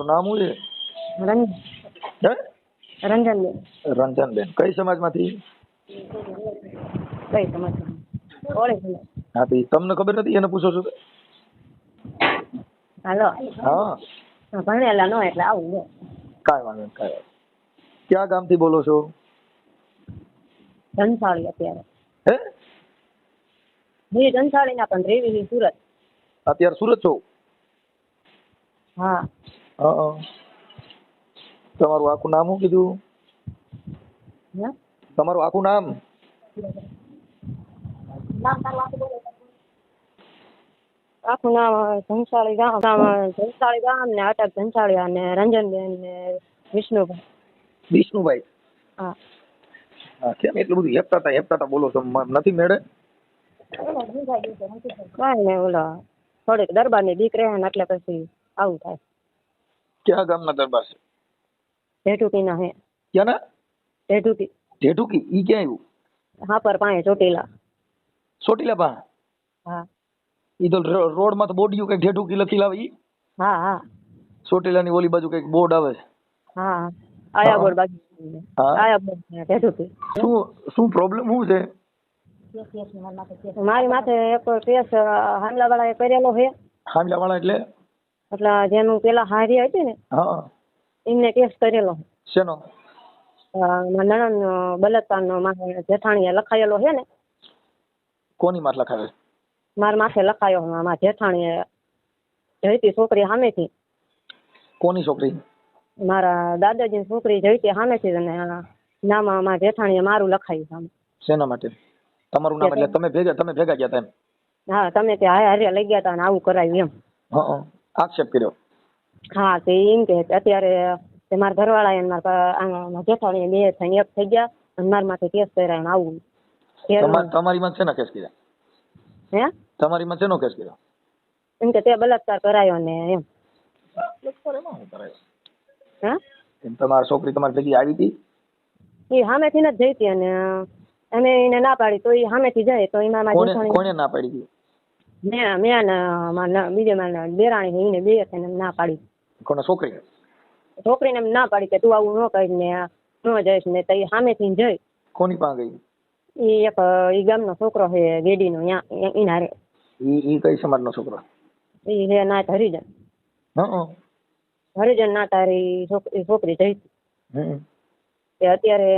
નામ શું છે? હે? રંજનબેન. રંજનબેન. કઈ સમાજમાંથી? કઈ સમજ ઓળે. હા તો તમને ખબર નથી એને પૂછો છો? હાલો. હા ભણેલા નો એટલે આવું છે. કાંઈ વાંધો નહીં, કાંઈ વાંધો. ક્યાં ગામથી બોલો છો? ધનસાળી અત્યારે. હે? ધનસાળી ના પણ રેવી સુરત. અત્યારે સુરત છો? હા. હા. તમારું આખું નામ શું કીધું? તમારું આખું નામ? આખું નામ ધનસાળી ગામ ને અટક ધનસાળી અને રંજનબેન ને વિષ્ણુભાઈ. વિષ્ણુભાઈ. હા. હા, કેમ એટલું બધું હેપતા બોલો છો? નથી મેળે? કાંઈ નહીં, ઓલો થોડીક દરબારની દીકરી ને એટલે પછી આવું થાય. ક્યાં ગામના દરબાર છે? ઢેઢુકીના હે. ક્યાંના? ઢેઢુકી. ઢેઢુકી ઈ ક્યાં આવ્યું? હા પર પાસે ચોટીલા. ચોટીલા પાસે? હા. ઈ તો રોડ માં તો બોર્ડ કઈક ઢેઢુકી લખી લાવે ઈ? હા હા. ચોટીલા ની ઓલી બાજુ કઈક બોર્ડ આવે. હા. આયા બોર્ડ બાજુ. આયા બોર્ડ ઢેઢુકી. શું પ્રોબ્લેમ શું છે? મારી માથે એક કેસ હામલા વાળા કરેલો છે. હામલા વાળા એટલે? એટલે જેનું પેલા હારી હતી ને, હા, એમને કેસ કરેલો. શેનો? નણંદ બલાત્કારનો મારા જેઠાણીએ લખાયેલો છે ને. કોની માથે લખાયો? મારા માથે લખાયો. મારા જેઠાણીએ જઈતી છોકરી સામેથી. કોની છોકરી? મારા દાદાજીની છોકરી જઈતી સામેથી અને નામ મારા જેઠાણીએ મારું લખાયું સામે. શેના માટે? તમારું નામ એટલે તમે ભેગા ગયા હતા એમ? હા, તમે ત્યાં હારે લઈ ગયા હતા અને આવું કરાવ્યું એમ. હા, આક્ષેપ કર્યો. હા, તે એમ કે અત્યારે મારા ઘરવાળા એને મારા જેઠાણી બે થઈને એક થઈ ગયા અને મારા માથે કેસ કર્યા ને આવું. તમારી માં શેના કેસ કર્યા? હે? તમારી માં શેનો કેસ કર્યો? એમ કે તે બલાત્કાર કરાયો ને એમ. હે? એમ તમારી છોકરી તમારી ભેગી આવી હતી? એ સામેથી જ જઈતી અને અમે એને ના પાડી તો એ સામેથી જાય તો એમાં મારા જેઠાણી. કોને ના પાડી હતી? મેં બીજે મારા દેરાણી એને બે થઈને ના પાડી. કોને? છોકરી? છોકરીને એમ ના પાડી કે તું આવું ન કરી ને ન જઈશ ને તો એ સામેથી જઈ. કોની પાસે ગઈ? એ એક ઈ ગામનો છોકરો છે ગેડીનો ઈને હારે. ઈ કઈ સમાજનો છોકરો? એ હે નાત હરિજન. હરિજન ના તારી છોકરી જઈ. અત્યારે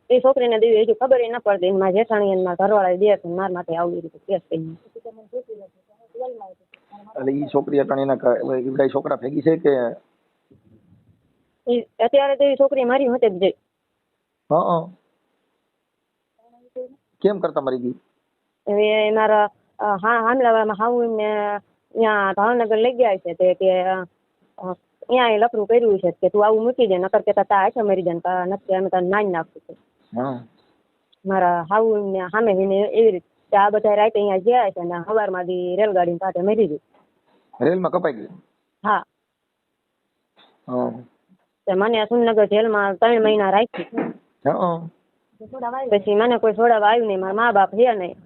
એ છોકરીને દેવી હજુ ખબર ન પડતી. મારા જેઠાણી અને મારા ઘરવાળા બે મારા માટે આવી રીતે કેસ કરી. એટલે ઈ છોકરી એના છોકરા ભેગી છે કે? અત્યારે તો એ છોકરી મારી હોતે જ જઈ. કેમ કરતા મરી ગઈ? હવે મારા હામલાવાળામાં હાવ એમને ત્યાં ભાવનગર લઈ ગયા છે તે કે અહીંયા લફરું કર્યું છે કે તું આવું મૂકી દે નકર કે તા આછા મરી જાય નથી અમે તને નાઈ નાખશું. મારા હાવ એમને સામે એવી રીતે આ બધા રાતે અહીંયા ગયા છે ને સવારમાં રેલગાડી પાસે મરી ગઈ. રેલમાં કપાઈ ગઈ? હા. મને સુનગર જેલમાં 3 મહિના રાખી. પછી મને કોઈ છોડાવવા આવ્યું નહીં. મારા મા બાપ છે નહીં.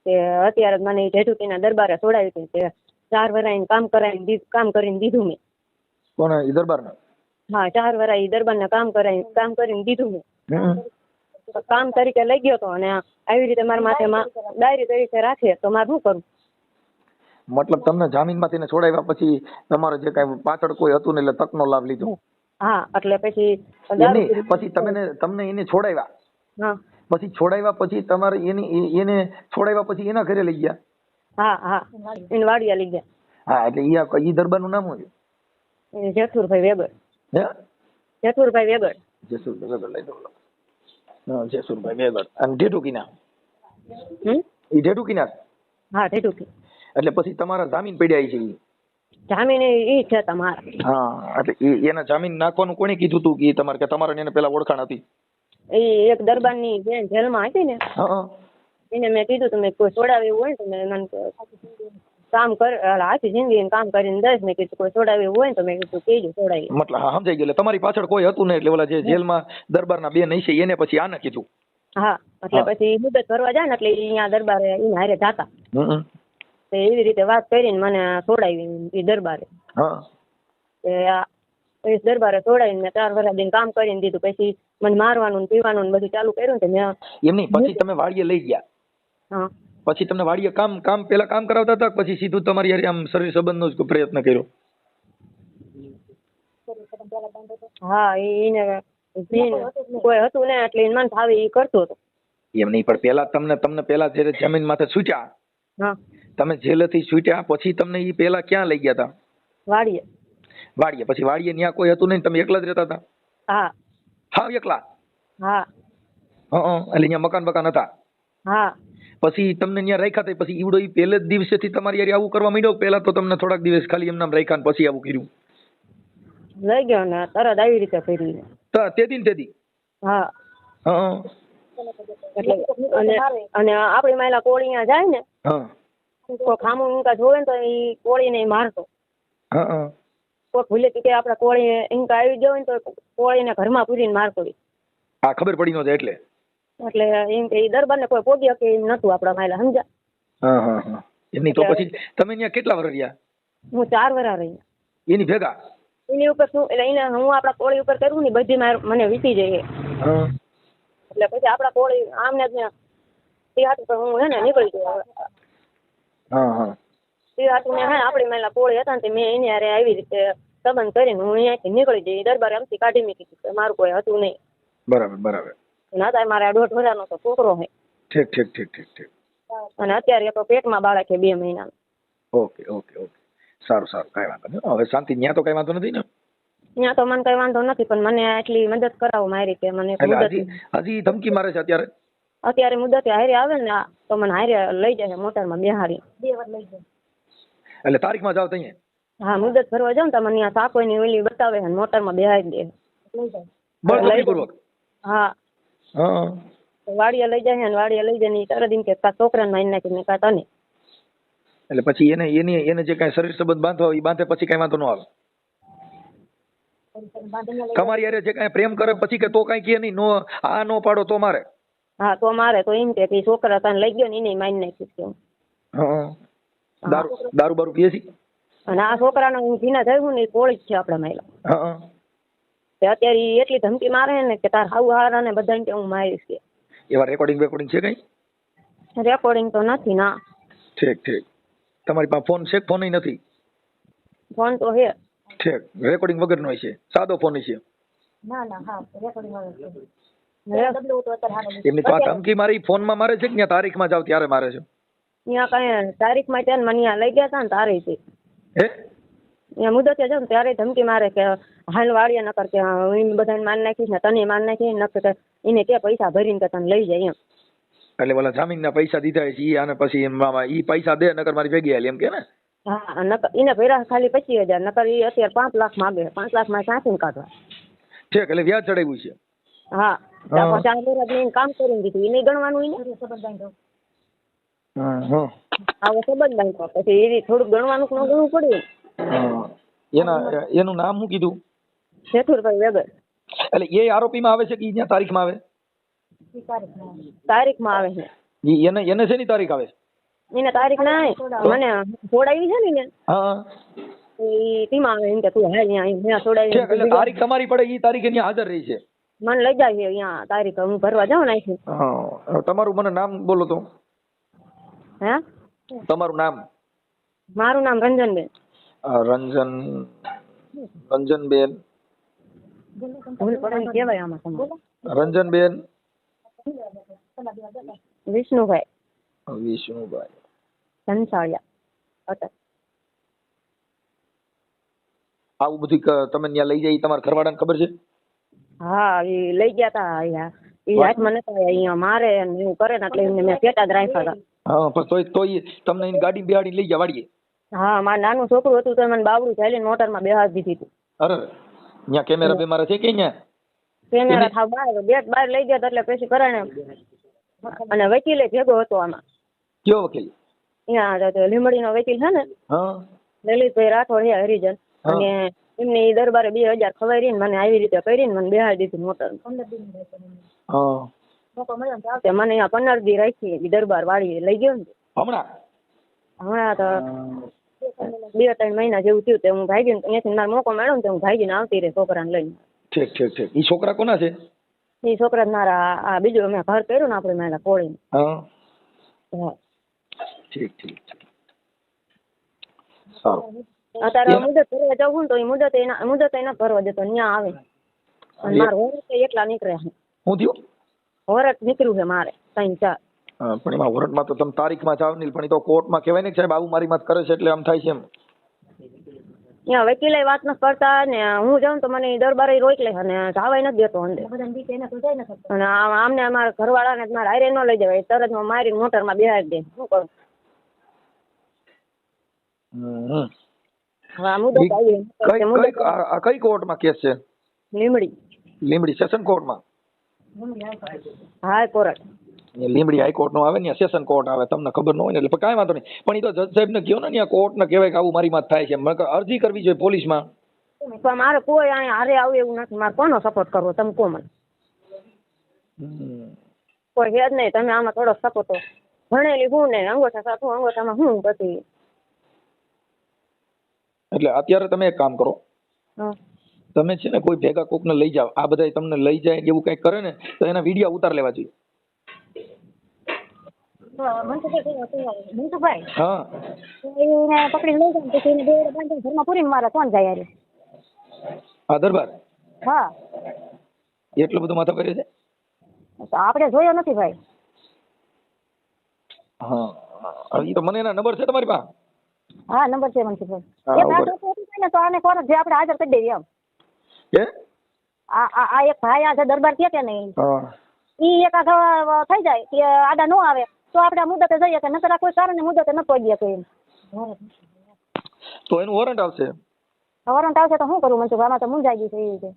તે અત્યારે મને ઢેઢુકીના દરબારે છોડાવી હતી તે 4 વર્ષ કામ કરીને દીધું મેં. કોને? ઈ દરબારને? હા, 4 વર્ષ ઈ દરબારને કામ કરીને દીધું મેં. કામ તરીકે લઈ ગયો તો અને આવી રીતે મારા માથે ડાયરી તરીકે રાખે તો મારે શું કરું? મતલબ તમને જામીન માંથી છોડાવ્યા પછી તમારે જે કઈ પાછળ કોઈ હતું ને એટલે તકનો લાભ લીધો? હા, એટલે પછી તમને એને છોડાવ્યા. હા. પછી છોડાવ્યા પછી તમારે એને છોડાવ્યા પછી એના ઘરે લઈ ગયા? હા હા, એને વાડિયા લઈ ગયા. હા, એટલે ઈ દરબાર નું નામ શું છે? જેસુરભાઈ વેગડ. હે? જેસુરભાઈ વેગડ. જેસુરભાઈ વેગડ લઈ દો. હા, જેસુરભાઈ વેગડ. અને ઢેઢુકીના? ઈ ઢેઢુકીના? હા, ઢેઢુકી. એટલે પછી તમારા જામીન પડ્યા છે? જામીન ઈ છે તમારા? હા, એટલે એના જામીન નાખવાનું કોણે કીધું તું કે તમારે એને પેલા ઓળખાણ હતી? એ એક દરબારની બેન જેલમાં હતી ને, એને મેં કીધું તમે કોઈ છોડાવે એવું હોય તો મને કામ કર આખી જિંદગી કામ કરીને દઈશ. મેં કીધું કોઈ છોડાવે એવું હોય તો મેં કીધું કીધું છોડાવી. મતલબ હા, સમજાઈ ગયું. તમારી પાછળ કોઈ હતું ને એટલે ઓલા જે જેલમાં દરબારના બેન હશે એને પછી આને કીધું? હા, એટલે પછી મુદત ભરવા જાય ને એટલે અહીંયા દરબારે એને હારે જાતા. તે એવી રીતે વાત કરીને મને છોડાવી એ દરબારે. હા એ દરબારે છોડાવીને મેં 4 વર્ષ દિન કામ કરીને દીધું. પછી મને મારવાનું ને પીવાનું ને બધું ચાલુ કર્યું ને મેં. એમ નહીં, પછી તમે વાડીએ લઈ ગયા? હા. પછી તમને વાડીએ પેલા કામ કરાવતા હતા, પછી સીધું તમારી હારે આમ શરીર સંબંધનો જ પ્રયત્ન કર્યો? હા એને કોઈ હતું ને એટલે એને મન ફાવે એ કરતો હતો. એમ નહીં, પણ પેલા તમને પેલા જયારે જમીન માથે છૂટ્યા, હા તમે જેલેથી છૂટ્યા પછી તમને એ પેલા ક્યાં લઈ ગયા હતા? વાડીએ. વાડીએ. પછી વાડીએ ત્યાં કોઈ હતું નહીં, તમે એકલા જ રહેતા હતા? હા હા એકલા? હા એટલે ત્યાં મકાન હતા? હા. પછી તમને ત્યાં રાખ્યા હતા, પછી ઈવડો ઈ પહેલે જ દિવસેથી તમારી યાર આવું કરવા માંડ્યો? પેલા તો તમને થોડાક દિવસ ખાલી એમનામ રાખ્યા ને પછી આવું કર્યું? લઈ ગયો ને તરત આવી રીતે કર્યું. તેદી? હા. હા. એટલે અને આપડી માયલા કોળી ત્યાં જાય ને, કોઈ ખામું ઊંકા જોવે ને તો એ કોળીને મારતો. કોઈ ભૂલે કે આપડે કોળી ઈંકા આવી ગયો ને તો કોળીને ઘરમાં પૂરીને મારતો. હા, ખબર પડી ન જાય એટલે એમ કે દરબાર ને કોઈ પોગી કે એમ નતું આપડા માયલા, સમજ્યા? એમની તો પછી તમે ત્યાં કેટલા વર્ષ રહ્યા? હું 4 વર્ષ રહી. એની ભેગા? એની ઉપર શું એટલે એને હું આપડા કોળી ઉપર કરું ને બધી મને વીતી જાય. એટલે પછી આપડા કોળી આમને જ તે હાથ પર હું હે ને નીકળી ગયો. તે હાથ ને હે આપડી માયલા કોળી હતા ને મેં એની હારે આવી રીતે સંબંધ કરીને હું અહીંયાથી નીકળી જઈ. દરબાર એમથી કાઢી મૂકી, મારું કોઈ હતું નહીં. બરાબર. ના થાય, મારે 1.5 વર્ષનો તો છોકરો છે. ઠીક. અને અત્યારે તો પેટમાં બાળક છે 2 મહિનાનું. ઓકે. સારું, કઈ વાંધો નહીં. હવે શાંતિ. ત્યાં તો કઈ વાંધો નથી ને? ત્યાં તો મને કઈ વાંધો નથી, પણ મને આટલી મદદ કરાવો મારી કે મને હજી ધમકી મારે છે અત્યારે મુદત હારે આવે ને તો મને હારે લઈ જાય મોટરમાં બેહાડી. 2 વાર લઈ જાય. એટલે તારીખમાં જાવ ત્યાં? હા, મુદત ભરવા જાવ ને તો મને સાકોઈની ઓલી બતાવે ને મોટરમાં બેહાડી દે. લઈ જાય. હા. વાડીએ લઈ જાય ને વાડીએ લઈ જાય ને તરત એમ કે છોકરાને મારી નાખીને કા તને. એટલે પછી એને જે કઈ શરીર સંબંધ બાંધો એ બાંધે પછી કઈ વાંધો ન આવે? તમારી યારે જે કઈ પ્રેમ કરે પછી કે તો કઈ કે નહીં, નો આ નો પાડો તો મારે? હા તો મારે તો એમ કે છોકરા તને લઈ ગયો ને એને મારી નાખીશ. દારૂ બારૂ પીએ છે? અને આ છોકરાને હું જીના થયું ને એ કોળી જ છે આપડા મહિલા. અત્યારે એટલી ધમકી મારે ને કે તાર હાવ હારા ને બધા કે હું મારીશ કે. એવા રેકોર્ડિંગ છે કઈ? રેકોર્ડિંગ તો નથી ના. ઠીક. તમારી પાસે ફોન છે? ફોન નથી? ફોન તો છે. ઠીક. રેકોર્ડિંગ વગર નો છે? સાદો ફોન છે? ના હા, રેકોર્ડિંગ વગર. એમની તો ધમકી મારી ફોનમાં મારે છે કે ત્યાં તારીખમાં જાવ ત્યારે મારે છે? ત્યાં કઈ તારીખમાં ત્યાં મને ત્યાં લઈ ગયા હતા ને તારે છે. ત્યાં મુદતે જાવ ને ત્યારે ધમકી મારે કે હાલ વાળીએ નકર કે બધાને માર નાખીશ ને તને માર નાખી નકર એને કે પૈસા ભરીને કે તને લઈ જાય એમ. એટલે ઓલા જામીનના પૈસા દીધા છે ઈ આને પછી ઈ પૈસા દે નકર મારી ભેગી હાલ એમ કે ને? હા, નકર એને ભર્યા ખાલી 25,000, નકર ઈ અત્યારે 5 લાખ માંગે. 5 લાખ માં સાચીને કાઢવા. ઠીક. એટલે વ્યાજ ચડાવ્યું છે? હા. 4 વર્ષ કામ કરીને દીધું. એને ગણવાનું એને આવો સંબંધ બાંધો પછી એ થોડુંક ગણવાનું ન ગણવું પડે. એનું નામ શું કીધું? શેઠુરભાઈ વેગર. એટલે એ આરોપીમાં આવે છે કે ત્યાં તારીખમાં આવે? તારીખમાં આવે છે. એને શેની તારીખ આવે? એને તારીખ ના મને છોડાવી છે ને એ ટીમાં આવે એમ કે તું હાલ અહીંયા છોડાવી. એટલે તારીખ તમારી પડે એ તારીખે ત્યાં હાજર રહી છે? મને લઈ જાય છે અહીંયા તારીખ હું ભરવા જાઉં ને. તમારું મને નામ બોલો તો. હે? તમારું નામ? મારું નામ રંજનબેન. રંજનબેન કેવાય આમાં તમારે? રંજનબેન વિષ્ણુભાઈ ઘનસાળિયા. આવું બધું તમે ત્યાં લઈ જાય તમારા ઘરવાળાને ખબર છે? હા, એ લઈ ગયા તા. એ હાથમાં નતા અહીંયા મારે એવું કરે ને એટલે એમને મેં પેટા જ રાખ્યા હતા. હા, પણ તોય તમને એની ગાડી બેહાડી લઈ ગયા વાડીએ? હા, મારું નાનું છોકરું હતું તો મને બાવડું ચાલીને મોટરમાં બેહાડી દીધી હતી. અરે ત્યાં કેમેરા બેમારા છે કે અહીંયા? કેમેરા થાવ બહાર લઈ ગયા એટલે પછી કરાણે. અને વકીલે ભેગો હતો આમાં. કયો વકીલ? અહીંયા લીંબડીનો વકીલ છે ને, લલિતભાઈ રાઠોડ છે હરિજન. અને એમને એ દરબારે 2000 ખવાઈને મને આવી રીતે કરીને મને બેહાડી દીધી મોટર. મને અહીંયા 15 દી રાખી દરબાર વાળી લઈ ગયો ને. હમણાં હમણાં તો 2-3 મહિના જેવું થયું તે હું ભાગીને ત્યાંથી મારો મોકો મળ્યો ને તો હું ભાગીને આવતી રહી છોકરાને લઈને. ઠીક ઠીક ઠીક. ઈ છોકરા કોના છે? એ છોકરા મારા આ બીજું અમે ઘર કર્યું ને આપણે મારા કોળીને. હા હા ઠીક ઠીક ઠીક. સારું. અત્યારે મુદત ભરવા જવું ને તો એ મુદત એના ભરવા દેતો ત્યાં આવે અને મારે હોરત એકલા નીકળ્યા છે. શું થયું? હોરત નીકળ્યું છે મારે 3-4. પણ એમાં વરટમાં તો તમે તારીખમાં જાવ નહીં, પણ એ તો કોર્ટમાં કહેવાય ને કે સાહેબ આવું મારી મત કરે છે એટલે આમ થાય છે એમ. ત્યાં વકીલે વાત નથી કરતા ને હું જાઉં તો મને દરબારે રોક લે અને જવાય નથી દેતો અંદર. અને આમને અમારા ઘરવાળાને મારે હારે ન લઈ જવાય, તરત મારી મોટરમાં બેહાડી દે. શું કરું? હવે આ મુદત આવી કઈ કોર્ટમાં કેસ છે? લીંબડી સેશન કોર્ટમાં. હાઈકોર્ટ. લીંબડી હાઈકોર્ટ નો આવે ને સેશન કોર્ટ આવે, તમને ખબર ન હોય ને એટલે કાંઈ વાંધો નહીં. પણ એ તો જજ સાહેબ ને કહો ને ત્યાં કોર્ટ ને કહેવાય કે આવું મારી માં થાય છે, અરજી કરવી જોઈએ પોલીસમાં. પણ મારે કોઈ અહીંયા હારે આવું એવું નથી. મારે કોનો સપોર્ટ કરવો તમે કહો મને? કોઈ છે જ નહીં. તમે આમાં થોડો સપોર્ટ ભણેલી હું ને અંગોઠા સાથે અંગોઠામાં હું બધી. એટલે અત્યારે તમે એક કામ કરો, તમે છે ને કોઈ ભેગા કોક ને લઈ જાઓ, આ બધા તમને લઈ જાય એવું કઈક કરે ને તો એના વિડીયો ઉતાર લેવા જોઈએ. મનસુખભાઈ હા એને પકડીને લઈ જાય પછી એને બેવડે બાંધીને ઘરમાં પૂરીને મારે કોણ જાય યાર? હા દરબાર. હા એટલું બધું માથા કરે છે? આપણે જોયો નથી ભાઈ. હા એ તો મને એના નંબર છે તમારી પાસે? હા નંબર છે મનસુખભાઈ. તો આને કોણ જે આપણે હાજર કરી દઈએ એમ. કે આ એક ભાઈ આ દરબાર કે નહીં ઈ એક થઈ જાય કે આડા નો આવે તો આપણે મુદતે જઈએ કે નકર કોઈ કારણે મુદતે ન પહોંચીએ તો એમ. તો એનું વોરંટ આવશે. વોરંટ આવશે તો શું કરું મનસુખ? આમાં તો મુંજાઈ ગયું છે એ રીતે.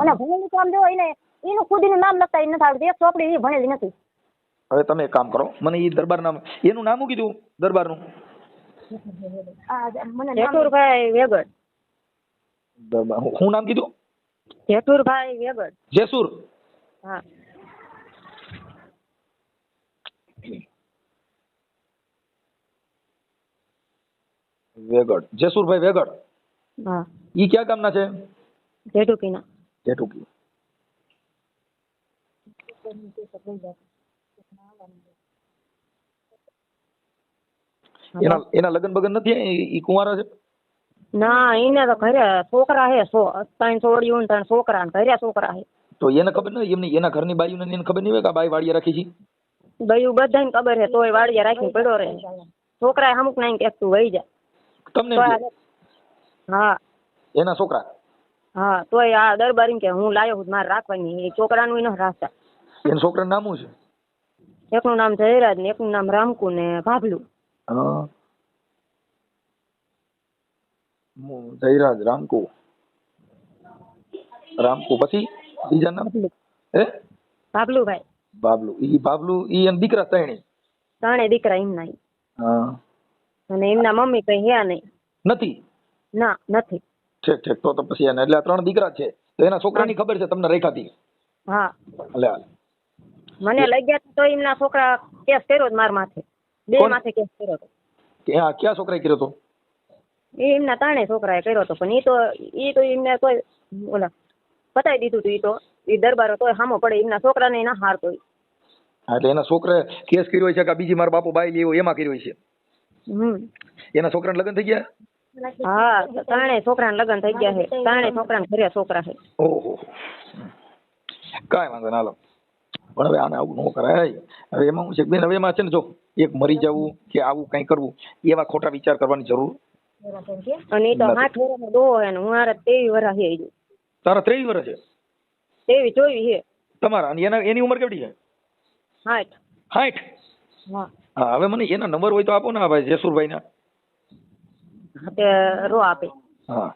અને ભણેલી તો આમ જો એને એનું ખુદીનું નામ લખતા નથી આવડતું. એક ચોપડી એ ભણેલી નથી. હવે તમે એક કામ કરો, મને એ દરબાર નામ એનું નામ કીધું દરબારનું? જેઠુરભાઈ વેગડ. દરબાર શું નામ કીધું? જેઠુરભાઈ વેગડ. જેસુર? હા વેગડ. જેસુરભાઈ વેગડ. હા ઈ ક્યાં ગામના છે? જેઠુકીના. જેઠુકી. એના લગ્ન બગન નથી? ઈ કુંવારા છે? ના એને તો ઘરે છોકરા હે 3 છોડીઓ ને 3 છોકરા ને ઘરે છોકરા હે. તો એને ખબર નથી એમની એના ઘરની બાયુને એને ખબર નહીં હોય કે આ બાઈ વાડીએ રાખી છે? બાયું બધાને ખબર હે તોય વાડીએ રાખીને પડ્યો રહે. છોકરા અમુક નાઈ કે તું વહી જા. તમને? હા એના છોકરા? હા તોય આ દરબારી કે હું લાયો હું મારે રાખવાની. એ છોકરાનું ન રાખતા. એના છોકરાનું નામ શું છે? એકનું નામ જયરાજ ને એકનું નામ રામકુ ને ભાભલું. હા જયરાજ રામકુ. રામકુ પછી બીજા નામ? હે ભાભલુભાઈ. બાબલું. ઈ બાબલું ઈ એના દીકરા ત્રણે દીકરા એમના. હા અને એમના મમ્મી કઈ હે નહીં? નથી. ના નથી. ઠીક ઠીક. તો પછી એને એટલે 3 દીકરા છે તો એના છોકરાની ખબર છે તમને રેખાતી? હા એટલે મને લઈ ગયા તો એમના છોકરા કેસ કર્યો માર માથે. 2 માથે કેસ કર્યો હતો. કે આ ક્યાં છોકરાએ કર્યો તો? એ એમના 3 છોકરાએ કર્યો હતો. પણ ઈ તો એમને કોઈ ઓલા બતાવી દીધું હતું. ઈ તો ઈ દરબારો તોય સામો પડે એમના છોકરાને ના હારતો. એટલે એના છોકરાએ કેસ કર્યો છે કે બીજી મારા બાપુ બાઈ લેવો એમાં કર્યો છે? એના છોકરાને લગ્ન થઈ ગયા? હા 3 છોકરાને લગ્ન થઈ ગયા છે. 3 છોકરાને ઘરે છોકરા છે. ઓહો કાંઈ વાંધો ના. હાલો પણ હવે આને આવું ન કરાય. હવે એમાં હું છે બેન, હવે એમાં છે ને જો એક મરી જવું કે આવું કઈ કરવું એવા ખોટા વિચાર કરવાની જરૂર. અને એ તો 8 વર્ષનો ડોહો હે ને હું આરે 23 વર્ષ હે. તારા 23 વર્ષ છે? 23 24 હે તમારા? અને એની ઉંમર કેટલી છે? 60. 60? હા હવે મને એના નંબર હોય તો આપો ને ભાઈ જેસુરભાઈ ના. તે રો આપે. હા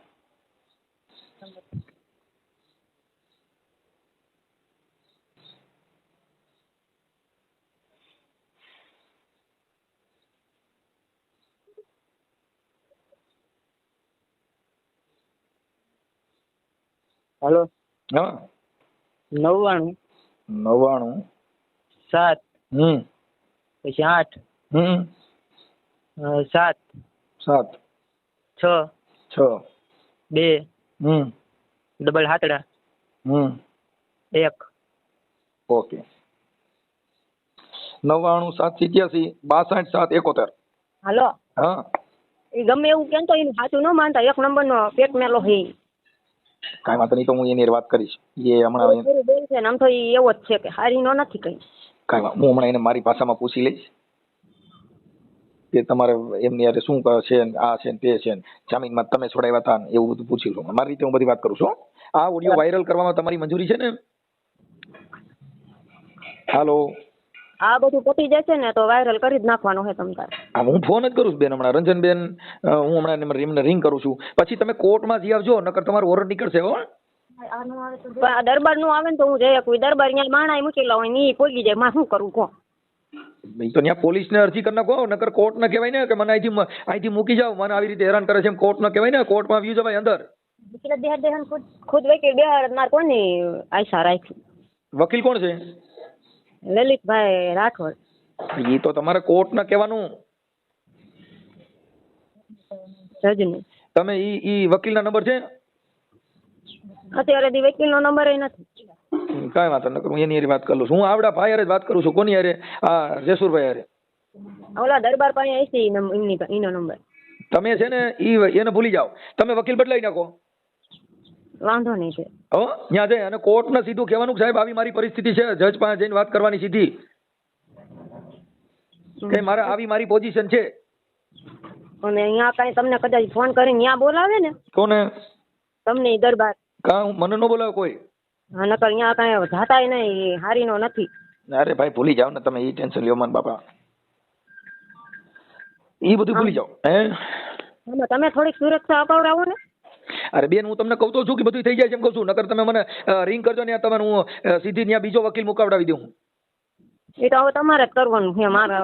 हेलो हाँ 99 99 7 પછી 8 7 7 6 6 2 ડબલ 7 1 ઓકે 99 787 62 7 71. હાલો હા એ ગમે એવું કેમ તો એનું સાચું ન માનતા, 1 નંબરનો પેટ મેલો હે. કાંઈ વાંધો નહીં, તો હું એની હારે વાત કરીશ. એ હમણાં પૂરું બોલ છે ને આમ તો એ એવો જ છે કે હારી નો નથી કઈ. હું હમણાં એને મારી ભાષામાં પૂછી લઈશ કે તમારે એમની હારે શું છે ને આ છે ને તે છે ને જામીનમાં તમે છોડાવ્યા હતા ને એવું બધું પૂછી લઉં. મારી રીતે હું બધી વાત કરું છું. આ ઓડિયો વાયરલ કરવામાં તમારી મંજૂરી છે ને? હાલો, આ બધું પતી જશે ને તો વાયરલ કરી જ નાખવાનો છે તમ તારે. હા હું ફોન જ કરું છું બેન, હમણાં રંજનબેન હું હમણાં એમને રિંગ કરું છું. પછી તમે કોર્ટમાં જઈ આવજો, નકર તમારું વોરંટ નીકળશે હો. પણ આ દરબાર નું આવે ને તો હું જઈ કોઈ દરબાર અહીંયા માણા મૂકેલા હોય ને ઈ પોગી જાય, માં શું કરું કહો. ભાઈ તો ત્યાં પોલીસને અરજી કરી નાખો, નકર કોર્ટ ને કહેવાય ને કે મને અહીંથી મૂકી જાવ, મને આવી રીતે હેરાન કરે છે એમ કોર્ટ ને કહેવાય ને, કોર્ટમાં વ્યૂ જવાય અંદર. ખુદ વકીલ બે માર કોની આશા રાખી. વકીલ કોણ છે? લલિતભાઈ રાઠોડ. એ તો તમારે કોર્ટ ને કહેવાનું. જજની તમે ઈ વકીલના નંબર છે? અત્યારે દી વકીલનો નંબર નથી. કાંઈ વાંધો ન કરું, એની હારે વાત કરું છું. હું આવડા ભાઈ હારે જ વાત કરું છું. કોની હારે? આ જેસુરભાઈ હારે. ઓલા દરબાર પાસે આઈસી એમની એનો નંબર. તમે છે ને એને ભૂલી જાઓ, તમે વકીલ બદલાઈ નાખો. વાંધો નહીં છે. હો ત્યાં જઈ અને કોર્ટને સીધું કહેવાનું કે સાહેબ આવી મારી પરિસ્થિતિ છે, જજ પાસે જઈને વાત કરવાની સીધી કે મારે આવી મારી પોઝિશન છે. અને અહીંયા કઈ તમને કદાચ ફોન કરીને ત્યાં બોલાવે ને કોને? તમને ઈ દરબાર મને ન બોલાવે કોઈ. હા નકર અહીંયા કઈ જાતાય નહીં, હારીનો નથી. અરે ભાઈ ભૂલી જાઓ ને તમે, એ ટેન્શન લ્યો મન બાપા, એ બધું ભૂલી જાઓ. હે તમે થોડીક સુરક્ષા અપાવડાવો ને. અરે બેન હું તમને કહું તો છું કે બધું થઈ જાય છે એમ કહું છું, નકર તમે મને રિંગ કરજો ને તમે હું સીધી ત્યાં બીજો વકીલ મુકાવડાવી દઉં. એ તો હવે તમારે જ કરવાનું છે મારે.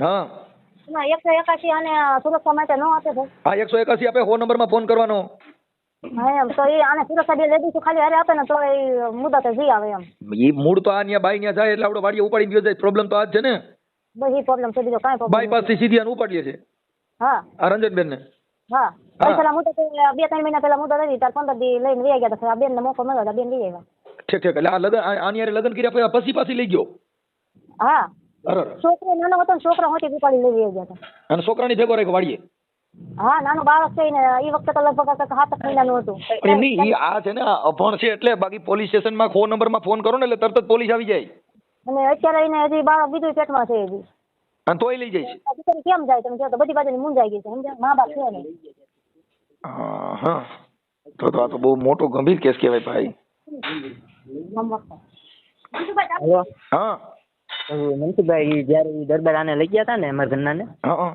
હા 181 આને સુરક્ષા માટે ન આપે ભાઈ. હા 181 આપે, 100 નંબરમાં ફોન કરવાનો. હા એમ તો એ આને સુરક્ષા બે લેડીઝ ખાલી હારે આપે ને તો એ મુદત જઈ આવે એમ. એ મૂળ તો આ ત્યાં બાઈ ત્યાં જાય એટલે આપણે વાડીએ ઉપાડીને ગયો જાય. પ્રોબ્લેમ તો આ જ છે ને. બસ એ પ્રોબ્લેમ છે, બીજો કાંઈ પ્રોબ્લેમ બાયપાસ થી સીધી આને ઉપાડીએ છે. હા આ રંજનબેન ને. હા પેલા મુદત 2-3 મહિના પેલા મુદત હતી, તાર 15 દી લઈને લઈ ગયા. તો બેન ને મોકો મળ્યો તો બેન લઈ આવ્યા. ઠીક ઠીક. એટલે આ લગન આની હારે લગન કર્યા પછી પાછી લઈ ગયો. હા અરે છોકરો નાનો હતો ને છોકરા હોતી ઉપાડી લઈ ગયા હતા. અને છોકરાની ભેગો રાખ્યો વાડીએ. હા નાનું બાળક છે ને એ વખતે તો લગભગ 7 મહિનાનું હતું. પણ એમ નહીં, આ છે ને અભણ છે એટલે, બાકી પોલીસ સ્ટેશનમાં 100 નંબરમાં ફોન કરો ને એટલે તરત જ પોલીસ આવી જાય. અને અત્યારે એને હજી બાળક બીજું પેટમાં છે હજી. અને તોય લઈ જાય છે. દીકરી કેમ જાય તમે કહો તો બધી બાજુ મૂંઝાઈ ગઈ છે, સમજ્યા? મા બાપ છે ને. હા તો આ તો બહુ મોટો ગંભીર કેસ કહેવાય ભાઈ. હેલો હા મનસુખભાઈ, જયારે ઈ દરબાર આને લઈ ગયા હતા ને અમારા ઘરના ને, હા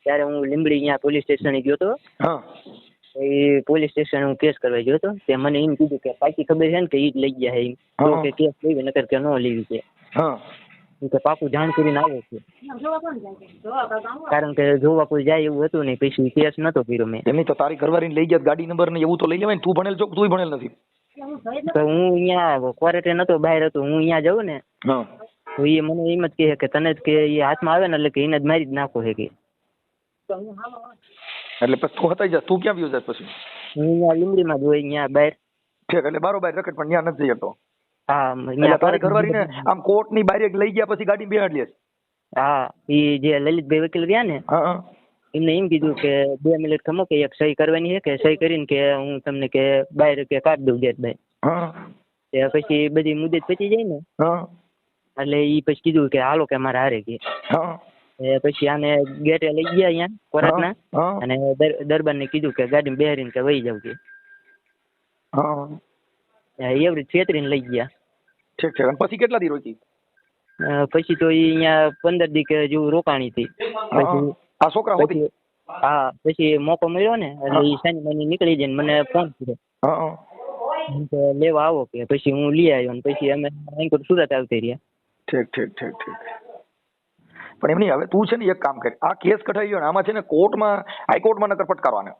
ત્યારે હું લીંબડી અહીંયા પોલીસ સ્ટેશને ગયો હતો. હા એ પોલીસ સ્ટેશન હું કેસ કરવા ગયો હતો. તે મને એમ કીધું કે પાકી ખબર છે ને કે ઈ જ લઈ ગયા છે એમ. તો કે કેસ લેવી નકર કે ન લેવી છે. હા કે પાકું જાણ કરીને આવ્યો છે, કારણ કે જોવા કોઈ જાય એવું હતું નહીં. પછી કેસ નતો કર્યો મેં. એમની તો તારી ઘરવાળીને લઈ ગયા ગાડી નંબર ને એવું તો લઈ લેવાય ને. તું ભણેલ છો કે તું ભણેલ નથી? તો હું અહીંયા ક્વોરન્ટાઇન હતો, બહાર હતો. હું અહીંયા જાઉં ને હા તો એ મને એમ જ કહે કે તને જ કે એ હાથમાં આવે ને એટલે કે એને જ મારી જ નાખો છે કે. એટલે પછી તું હતાઈ જા. તું ક્યાં વ્યુ જાય પછી? હું અહીંયા લીંબડીમાં જોઈ અહીંયા બહાર. ઠીક. એટલે બારોબાર રખડ પણ ત્યાં નથી જઈ શકતો. હા એટલે તારી ઘરવાળીને આમ કોર્ટ ની બહાર લઈ ગયા પછી ગાડી બેહાડી લે. હા એ જે લલિતભાઈ વકીલ રહ્યા ને હા એમને એમ કીધું કે 2 મિનિટ ખમો કે એક સહી કરવાની છે, કે સહી કરીને કે હું તમને કે બહાર કે કાઢી દઉં ગેટ બહાર. હા પછી બધી મુદત પતી જાય ને હા એટલે એ પછી કીધું કે હાલો કે મારે હારે કે. હા પછી આને ગેટે લઈ ગયા અહીંયા કોર્ટના, અને દરબારને કીધું કે ગાડીમાં બેહારીને કે વહી જાવ કે. એવડી છેતરીને લઈ ગયા. ઠીક છે. પછી કેટલા દી રોકી? પછી તો એ અહીંયા 15 દી કે જેવું રોકાણી હતી. પછી આ છોકરા હોતી? હા પછી મોકો મળ્યો ને એટલે એ શનિ મહિને નીકળી જાય ને મને ફોન કર્યો લેવા આવો કે. પછી હું લઈ આવ્યો ને પછી અમે અહીં સુરત આવતી રહ્યા. ઠીક ઠીક ઠીક ઠીક. પણ એમ નહીં, હવે તું છે ને એક કામ કર, આ કેસ કઢાઈ ગયો ને આમાં છે ને કોર્ટમાં, હાઈકોર્ટમાં નકર ફટકારવાને.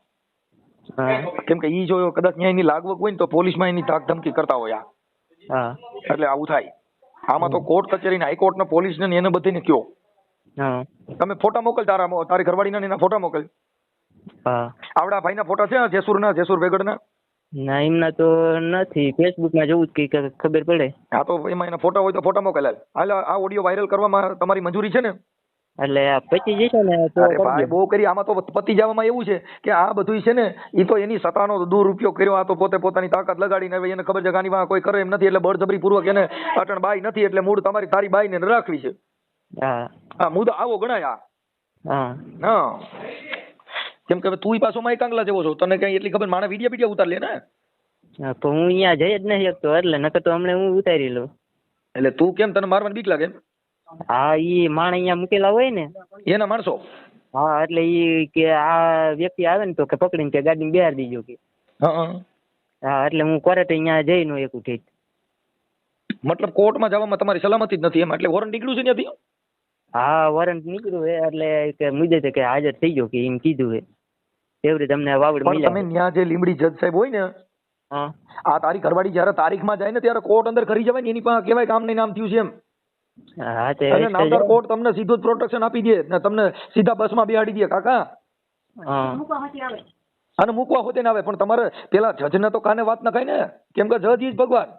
કેમ કે ઈ જો કદાચ ત્યાં એની લાગવગ હોય ને તો પોલીસમાં એની ધાક ધમકી કરતા હોય આ. એટલે આવું થાય. આમાં તો કોર્ટ કચેરીને હાઈકોર્ટ ને પોલીસ ને એને બધીને કયો હા તમે ફોટા મોકલ તારી ઘરવાળીના ને એના ફોટા મોકલ. હા આવડા ભાઈના ફોટા છે જેસુર વેગડના? ના એમના તો નથી, ફેસબુકમાં જોવું જ કંઈક ખબર પડે. હા તો એમાં એના ફોટા હોય તો ફોટા મોકલ. હાલ આ ઓડિયો વાયરલ કરવામાં તમારી મંજૂરી છે ને? એટલે આ પચી જશે ને તો અરે ભાઈ બહુ કરી, આમાં તો પતી જવામાં એવું છે કે આ બધું છે ને એ તો એની સત્તાનો દુરુપયોગ કર્યો. આ તો પોતે પોતાની તાકાત લગાડીને હવે એને ખબર છે કે આની વાંહે કોઈ કરે એમ નથી, એટલે બળજબરી પૂર્વક એને અટણ બાઈ નથી એટલે મૂળ તારી બાઈને રાખવી છે. હા હા મુદ્દો આવો ગણાય. હા હા કેમ કે તું પાછો માય કાંગલા જેવો છો, તને કઈ એટલી ખબર, માણે વિડીયો ઉતાર લે ને. હા તો હું અહીંયા જઈ જ નથી શકતો એટલે નકર તો હમણાં હું ઉતારી લઉં. એટલે તું કેમ, તને મારવાની બીક લાગે? હા ઈ માણ અહીંયા મૂકેલા હોય ને એના માણસો. હા એટલે ઈ કે આ વ્યક્તિ આવે ને તો કે પકડીને કે ગાડીમાં બેહાર દીજો કે. હા હા એટલે હું કોર્ટે અહીંયા જઈ નો એકું ઠીક. મતલબ કોર્ટમાં જવામાં તમારી સલામતી જ નથી એમ, એટલે વોરંટ નીકળ્યું છે ત્યાંથી? હા વોરંટ નીકળ્યું હે એટલે કે મુદ્દે કે હાજર થઈ ગયો કે એમ કીધું હે. એવડી તમને વાવડ પણ મળ્યા. તમે ત્યાં જે લીમડી જજ સાહેબ હોય ને, હા આ તારી ઘરવાળી જયારે તારીખમાં જાય ને ત્યારે કોર્ટ અંદર કરી જવાય ને એની પાસે કહેવાય કામ નહીં નામ થયું છે એમ. હા તે અને નામદાર કોર્ટ તમને સીધું જ પ્રોટેક્શન આપી દે ને તમને સીધા બસમાં બેહાડી દે કાકા. હા અને મૂકવા હોતે ના આવે, પણ તમારે પેલા જજને તો કાને વાત ન ખાય ને, કેમ કે જજ ઈ જ ભગવાન.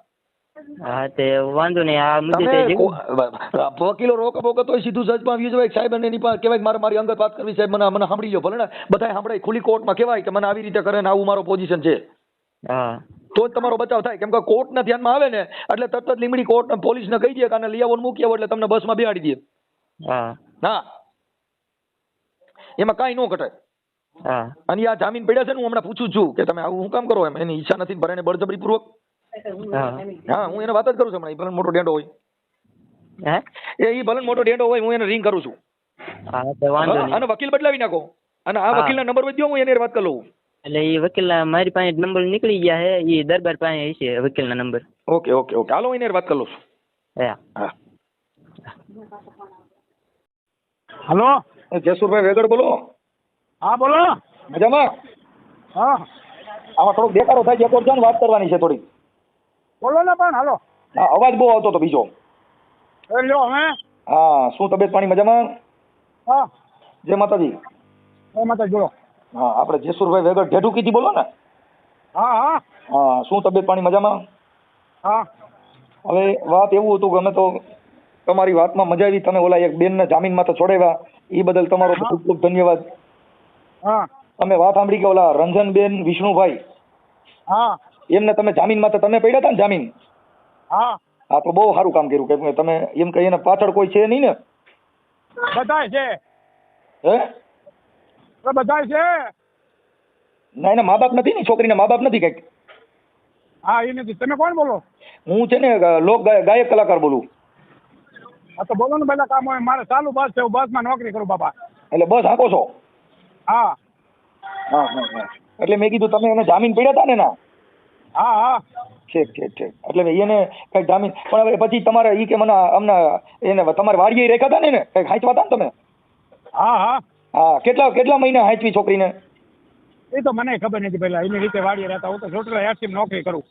હા તે વાંધો નહીં આ મુદ્દે તમે વકીલો રોકો તોય સીધું જજમાં આવી જવાય સાહેબ, અને એની પાસે કહેવાય કે મારી અંગત વાત કરવી સાહેબ, મને સાંભળી લો ભલે ને, બધાય સાંભળાય ખુલ્લી કોર્ટમાં કહેવાય કે મને આવી રીતે કરે ને આવું મારો પોઝિશન છે, હા તો જ તમારો બચાવ થાય. કેમ કે કોર્ટના ધ્યાનમાં આવે ને એટલે તરત જ લીમડી કોર્ટ પોલીસને કહી દે કે આને લઈ આવો ને મૂકી આવો એટલે તમને બસમાં બેહાડી દે. હા હા એમાં કાંઈ ન ઘટે. હા અને આ જામીન પડ્યા છે ને, હું હમણાં પૂછું છું કે તમે આવું શું કામ કરો એમ, એની ઈચ્છા નથી ભરાને બળજબરી પૂર્વક. હા હું એને વાત જ કરું છું હમણાં, ભલે મોટો ડેન્ડો હોય, એ ભલે મોટો ડેન્ડો હોય, હું એને રિંગ કરું છું. હા તો વાંધો નહીં. અને વકીલ બદલાવી નાખો, અને આ વકીલના નંબર વધ્યો હું એને વાત કરી લઉં. એટલે એ વકીલના મારી પાસે નંબર નીકળી ગયા છે, એ દરબાર પાસે હશે વકીલના નંબર. ઓકે ઓકે ઓકે હાલો એને વાત કરી લઉં છું. હા હલો જસુરભાઈ વેગડ બોલો. હા બોલો. મજામાં? હા આમાં થોડોક દેખાડો થાય છે, એક વાત કરવાની છે થોડી. બોલો ને પણ. હાલો. હા અવાજ બહુ આવતો હતો બીજો. એ લ્યો હવે. હા શું તબિયત પાણી મજામાં? હા જય માતાજી. એ માતા બોલો. હા આપણે જેસુરભાઈ વેગડ ઢેઢુકીથી બોલો ને? હા હા હા શું તબિયત પાણી મજામાં? હા હવે વાત એવું હતું કે અમે તો તમારી વાતમાં મજા આવી, તમે ઓલા એક બેનને જામીનમાં તો છોડાવ્યા, એ બદલ તમારો ખૂબ ખૂબ ધન્યવાદ. હા અમે વાત સાંભળી કે ઓલા રંજનબેન વિષ્ણુભાઈ, હા એમને તમે જામીનમાં તો તમે પડ્યા હતા ને જામીન? હા હા તો બહુ સારું કામ કર્યું, કેમ કે તમે એમ કહીએ ને પાછળ કોઈ છે નહીં ને? બધાય છે. હે બધાય છે. ના એના મા બાપ નથી ને, છોકરીના મા બાપ નથી કંઈક? હા એ નથી. તમે કોણ બોલો? હું છે ને લોક ગાયક કલાકાર બોલું. હા તો બોલો ને પેલા કામ હોય. મારે ચાલુ બસ છે, હું બસમાં નોકરી કરું બાપા. એટલે બસ હાંકો છો? હા હા હા હા એટલે મેં કીધું તમે એને જામીન પડ્યા હતા ને ના? હા હા ઠીક ઠીક ઠીક. એટલે એને કઈક જામીન પણ હવે પછી તમારે ઈ કે મને અમને એને તમારે વાડીએ રેખા હતા ને કઈક હાંચવા હતા ને તમે? હા હા હા કેટલા મહિના હાંચવી છોકરીને? એ તો મને ખબર નથી પેલા, એની રીતે વાડીએ રહેતા. હું તો છોટલા એસટી નોકરી કરું.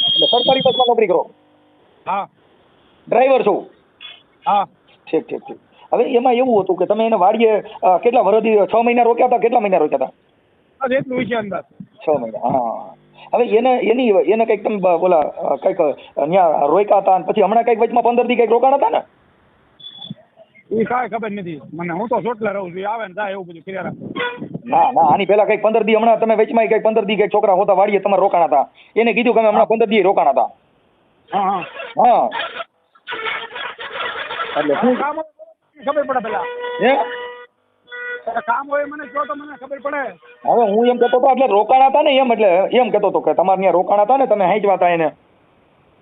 એટલે સરકારી બસમાં નોકરી કરો? હા ડ્રાઈવર છો? હા ઠીક ઠીક ઠીક. હવે એમાં એવું હતું કે તમે એને વાડીએ કેટલા વર્ષથી 6 મહિના રોક્યા હતા? કેટલા મહિના રોક્યા હતા? બસ એટલું વિશે અંદાજ. 6 મહિના. હા હવે એને કઈક તમે બોલા કઈક ત્યાં રોક્યા હતા અને પછી હમણાં કઈક વચમાં 15 દી કઈક રોકાણ હતા ને? એ કાંઈ ખબર નથી મને, હું તો ચોટલા રહું છું. આવે ને જાય એવું બધું કર્યા રાખું. ના ના આની પેલા કઈક 15 દી હમણાં તમે વચમાં કઈક 15 દી કઈક છોકરા હોતા વાડીએ તમારે રોકાણ હતા, એને કીધું કે અમે હમણાં 15 દી રોકાણ હતા. હા હા હા એટલે શું કામ હોય ખબર પડે પેલા? હે કામ હોય મને કહો તો મને ખબર પડે. હવે હું એમ કહેતો હતો એટલે રોકાણ હતા ને એમ, એટલે એમ કહેતો હતો કે તમારે ત્યાં રોકાણ હતા ને, તમે હાંચવા હતા એને?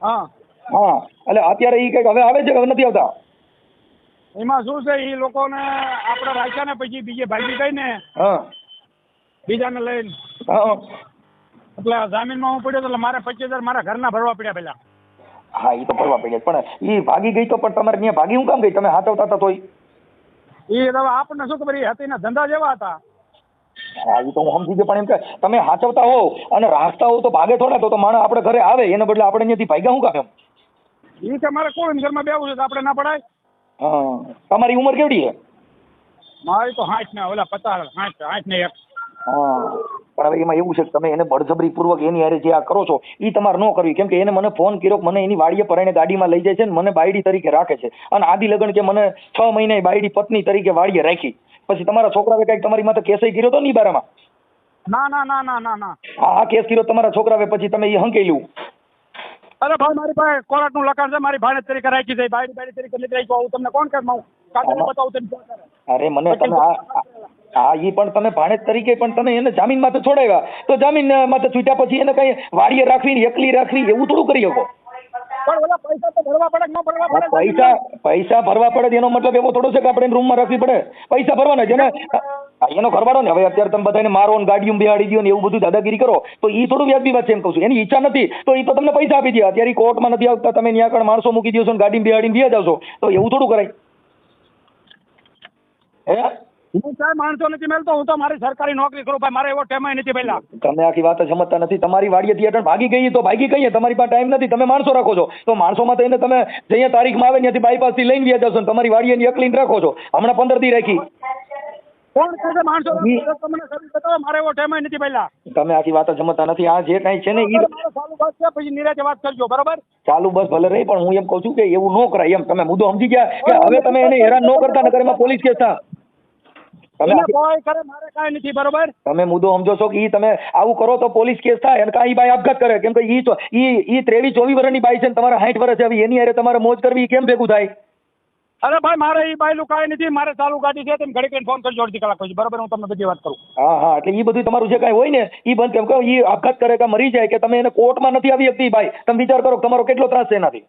હા હા એટલે અત્યારે એ કઈક હવે આવે છે કે હવે નથી આવતા? એમાં શું છે, એ લોકોને આપણે રાખ્યા ને પછી બીજે ભાગી ગઈ ને હા બીજાને લઈને, હા એટલે જામીનમાં હું પડ્યો એટલે મારે 25,000 મારા ઘરના ભરવા પડ્યા પેલા. હા એ તો ભરવા પડે, પણ એ ભાગી ગઈ તો પણ તમારે ત્યાં ભાગી હું કામ ગઈ? તમે હાચવતા હતા તોય? એ હવે આપણને શું ખબર, એ હતી ને ધંધા જેવા હતા. હા એ તો હું સમજી ગયો, પણ એમ કે તમે હાચવતા હોવ અને રાખતા હોવ તો ભાગે થોડા? તો માણસ આપણે ઘરે આવે એને બદલે આપણે ત્યાંથી ભાગ્યા શું કામ એમ? એ કે મારે કોણ ઘરમાં બેવું છે તો આપણે ના પડાય? હા, તમારી ઉંમર કેવડી છે? મારી તો 60 ને ઓલા 50 60 ને 1. હા, પણ હવે એમાં એવું છે કે તમે એને બળજબરી પૂર્વક એની હારે જે આ કરો છો એ તમારે ન કરવી, કેમ કે એને મને ફોન કર્યો કે મને એની વાડીએ પરાઈને ગાડીમાં લઈ જાય છે ને મને બાયડી તરીકે રાખે છે, અને આદિ લગન કે મને 6 મહિને બાયડી પત્ની તરીકે વાડીએ રાખી. પછી તમારા છોકરાએ કઈક તમારી માથે કેસય કર્યો હતો ને ઈ બારામાં? ના ના ના ના ના ના. આ કેસ કર્યો તમારા છોકરાએ, પછી તમે એ હંકેલ્યું. અરે ભાઈ મારી પાસે કોર્ટનું લખાણ છે, મારી ભાણેજ તરીકે રાખી છે, બાયડી તરીકે નથી રાખી. હું તમને કોણ કહે કાગળ બતાવું તેમ શું કરે? અરે મને તમે હા ઈ પણ તમે ભાણેજ તરીકે પણ તમે એને જામીન માથે છોડાવ્યા, તો જામીન માથે છૂટ્યા પછી એને કઈ વાડીએ રાખવી એકલી રાખવી એવું થોડું કરી શકો? પણ ઓલા પૈસા તો ભરવા પડે કે ન ભરવા પડે? પૈસા ભરવા પડે એનો મતલબ એવો થોડો છે કે આપણે રૂમમાં રાખવી પડે. પૈસા ભરવાના છે ને, એનો ઘરવાળો ને. હવે અત્યારે તમે બધાને મારો ને ગાડીઓ બેહાડી દો ને એવું બધું દાદાગીરી કરો તો ઈ થોડું વ્યાજબી વાત છે એમ કહું છું. એની ઈચ્છા નથી તો ઈ તો તમને પૈસા આપી દે. અત્યારે કોર્ટમાં નથી આવતા, તમે ત્યાં આગળ માણસો મૂકી દો છો ને ગાડી બેહાડીને વ્યા જાવ છો, તો એવું થોડું કરાય? હે, હું કાંઈ માણસો નથી મેળતો, હું તો મારી સરકારી નોકરી કરું ભાઈ, મારે એવો ટાઈમ નથી પહેલા. તમે આખી વાત સમજતા નથી. તમારી વાડીએથી અટણ ભાગી ગઈ તો ભાગી ગઈ, તમારી પાસે ટાઈમ નથી, તમે માણસો રાખો છો, તો માણસોમાં તો એને તમે જઈએ તારીખમાં આવે ત્યાંથી બાયપાસ થી લઈને વ્યા જશો, તમારી વાડીએ એકલીને રાખો છો. હમણાં 15 દી રાખી. કોણ કહે માણસો તમને સર્વિસ બતાવો? મારે એવો ટાઈમ નથી પહેલા. તમે આખી વાત સમજતા નથી. આ જે કઈ છે ને ઈ ચાલુ બસ છે, પછી નિરાતે વાત કરજો, બરોબર? ચાલુ બસ ભલે રહી, પણ હું એમ કઉ છું કે એવું ન કરાય એમ. તમે મુદ્દો સમજી ગયા કે હવે તમે એને હેરાન ન કરતા, નકર એમાં પોલીસ કેસ થાય. કોઈ કરે મારે કાંઈ નથી, બરોબર? તમે મુદ્દો સમજો છો કે ઈ તમે આવું કરો તો પોલીસ કેસ થાય, અને કાંઈ બાઈ આપઘાત કરે, કેમ કે ઈ 23-24 વર્ષની બાઈ છે ને તમારા 60 વર્ષ છે, એની હારે તમારે મોજ કરવી કેમ ભેગું થાય? અરે ભાઈ મારે ઈ બાયલું કાંઈ નથી, મારે ચાલુ ગાડી છે, તમે ઘડી કરીને ફોન કરજો અડધી કલાક પછી, બરોબર? હું તમને બધી વાત કરું. હા હા, એટલે ઈ બધું તમારું જે કાંઈ હોય ને ઈ બંધ કેમ કહો. ઈ આપઘાત કરે કે મરી જાય કે તમે એને કોર્ટમાં નથી આવી શકતી ભાઈ, તમે વિચાર કરો તમારો કેટલો ત્રાસ છે એનાથી.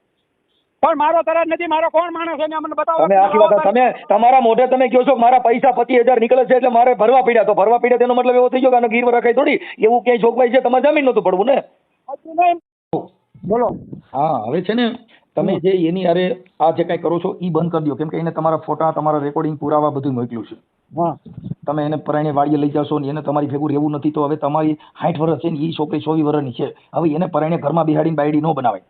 પણ મારો તરત નથી, મારો કોણ માણસ છે મને બતાવો. તમે આખી વાત તમે તમારા મોઢે તમે કહો છો કે મારા પૈસા 25,000 નીકળે છે એટલે મારે ભરવા પડ્યા, તો ભરવા પડ્યા તેનો મતલબ એવો થઈ ગયો કે આને ગીરવા રખાય થોડી? એવું ક્યાંય જોગવાઈ છે? તમારે જમીન નતું પડવું ને? બોલો. હા, હવે છે ને તમે જે એની હારે આ જે કાંઈ કરો છો ઈ બંધ કરી દો, કેમ કે એને તમારા ફોટા, તમારા રેકોર્ડિંગ, પુરાવા બધું મોકલ્યું છે. હા, તમે એને પરાણે વાડીએ લઈ જશો ને એને તમારી ભેગું રહેવું નથી, તો હવે તમારી 60 વર્ષ છે ને ઈ છોકરી 24 વર્ષની છે, હવે એને પરાણે ઘરમાં બેહાડીને બાયડી ન બનાવાય.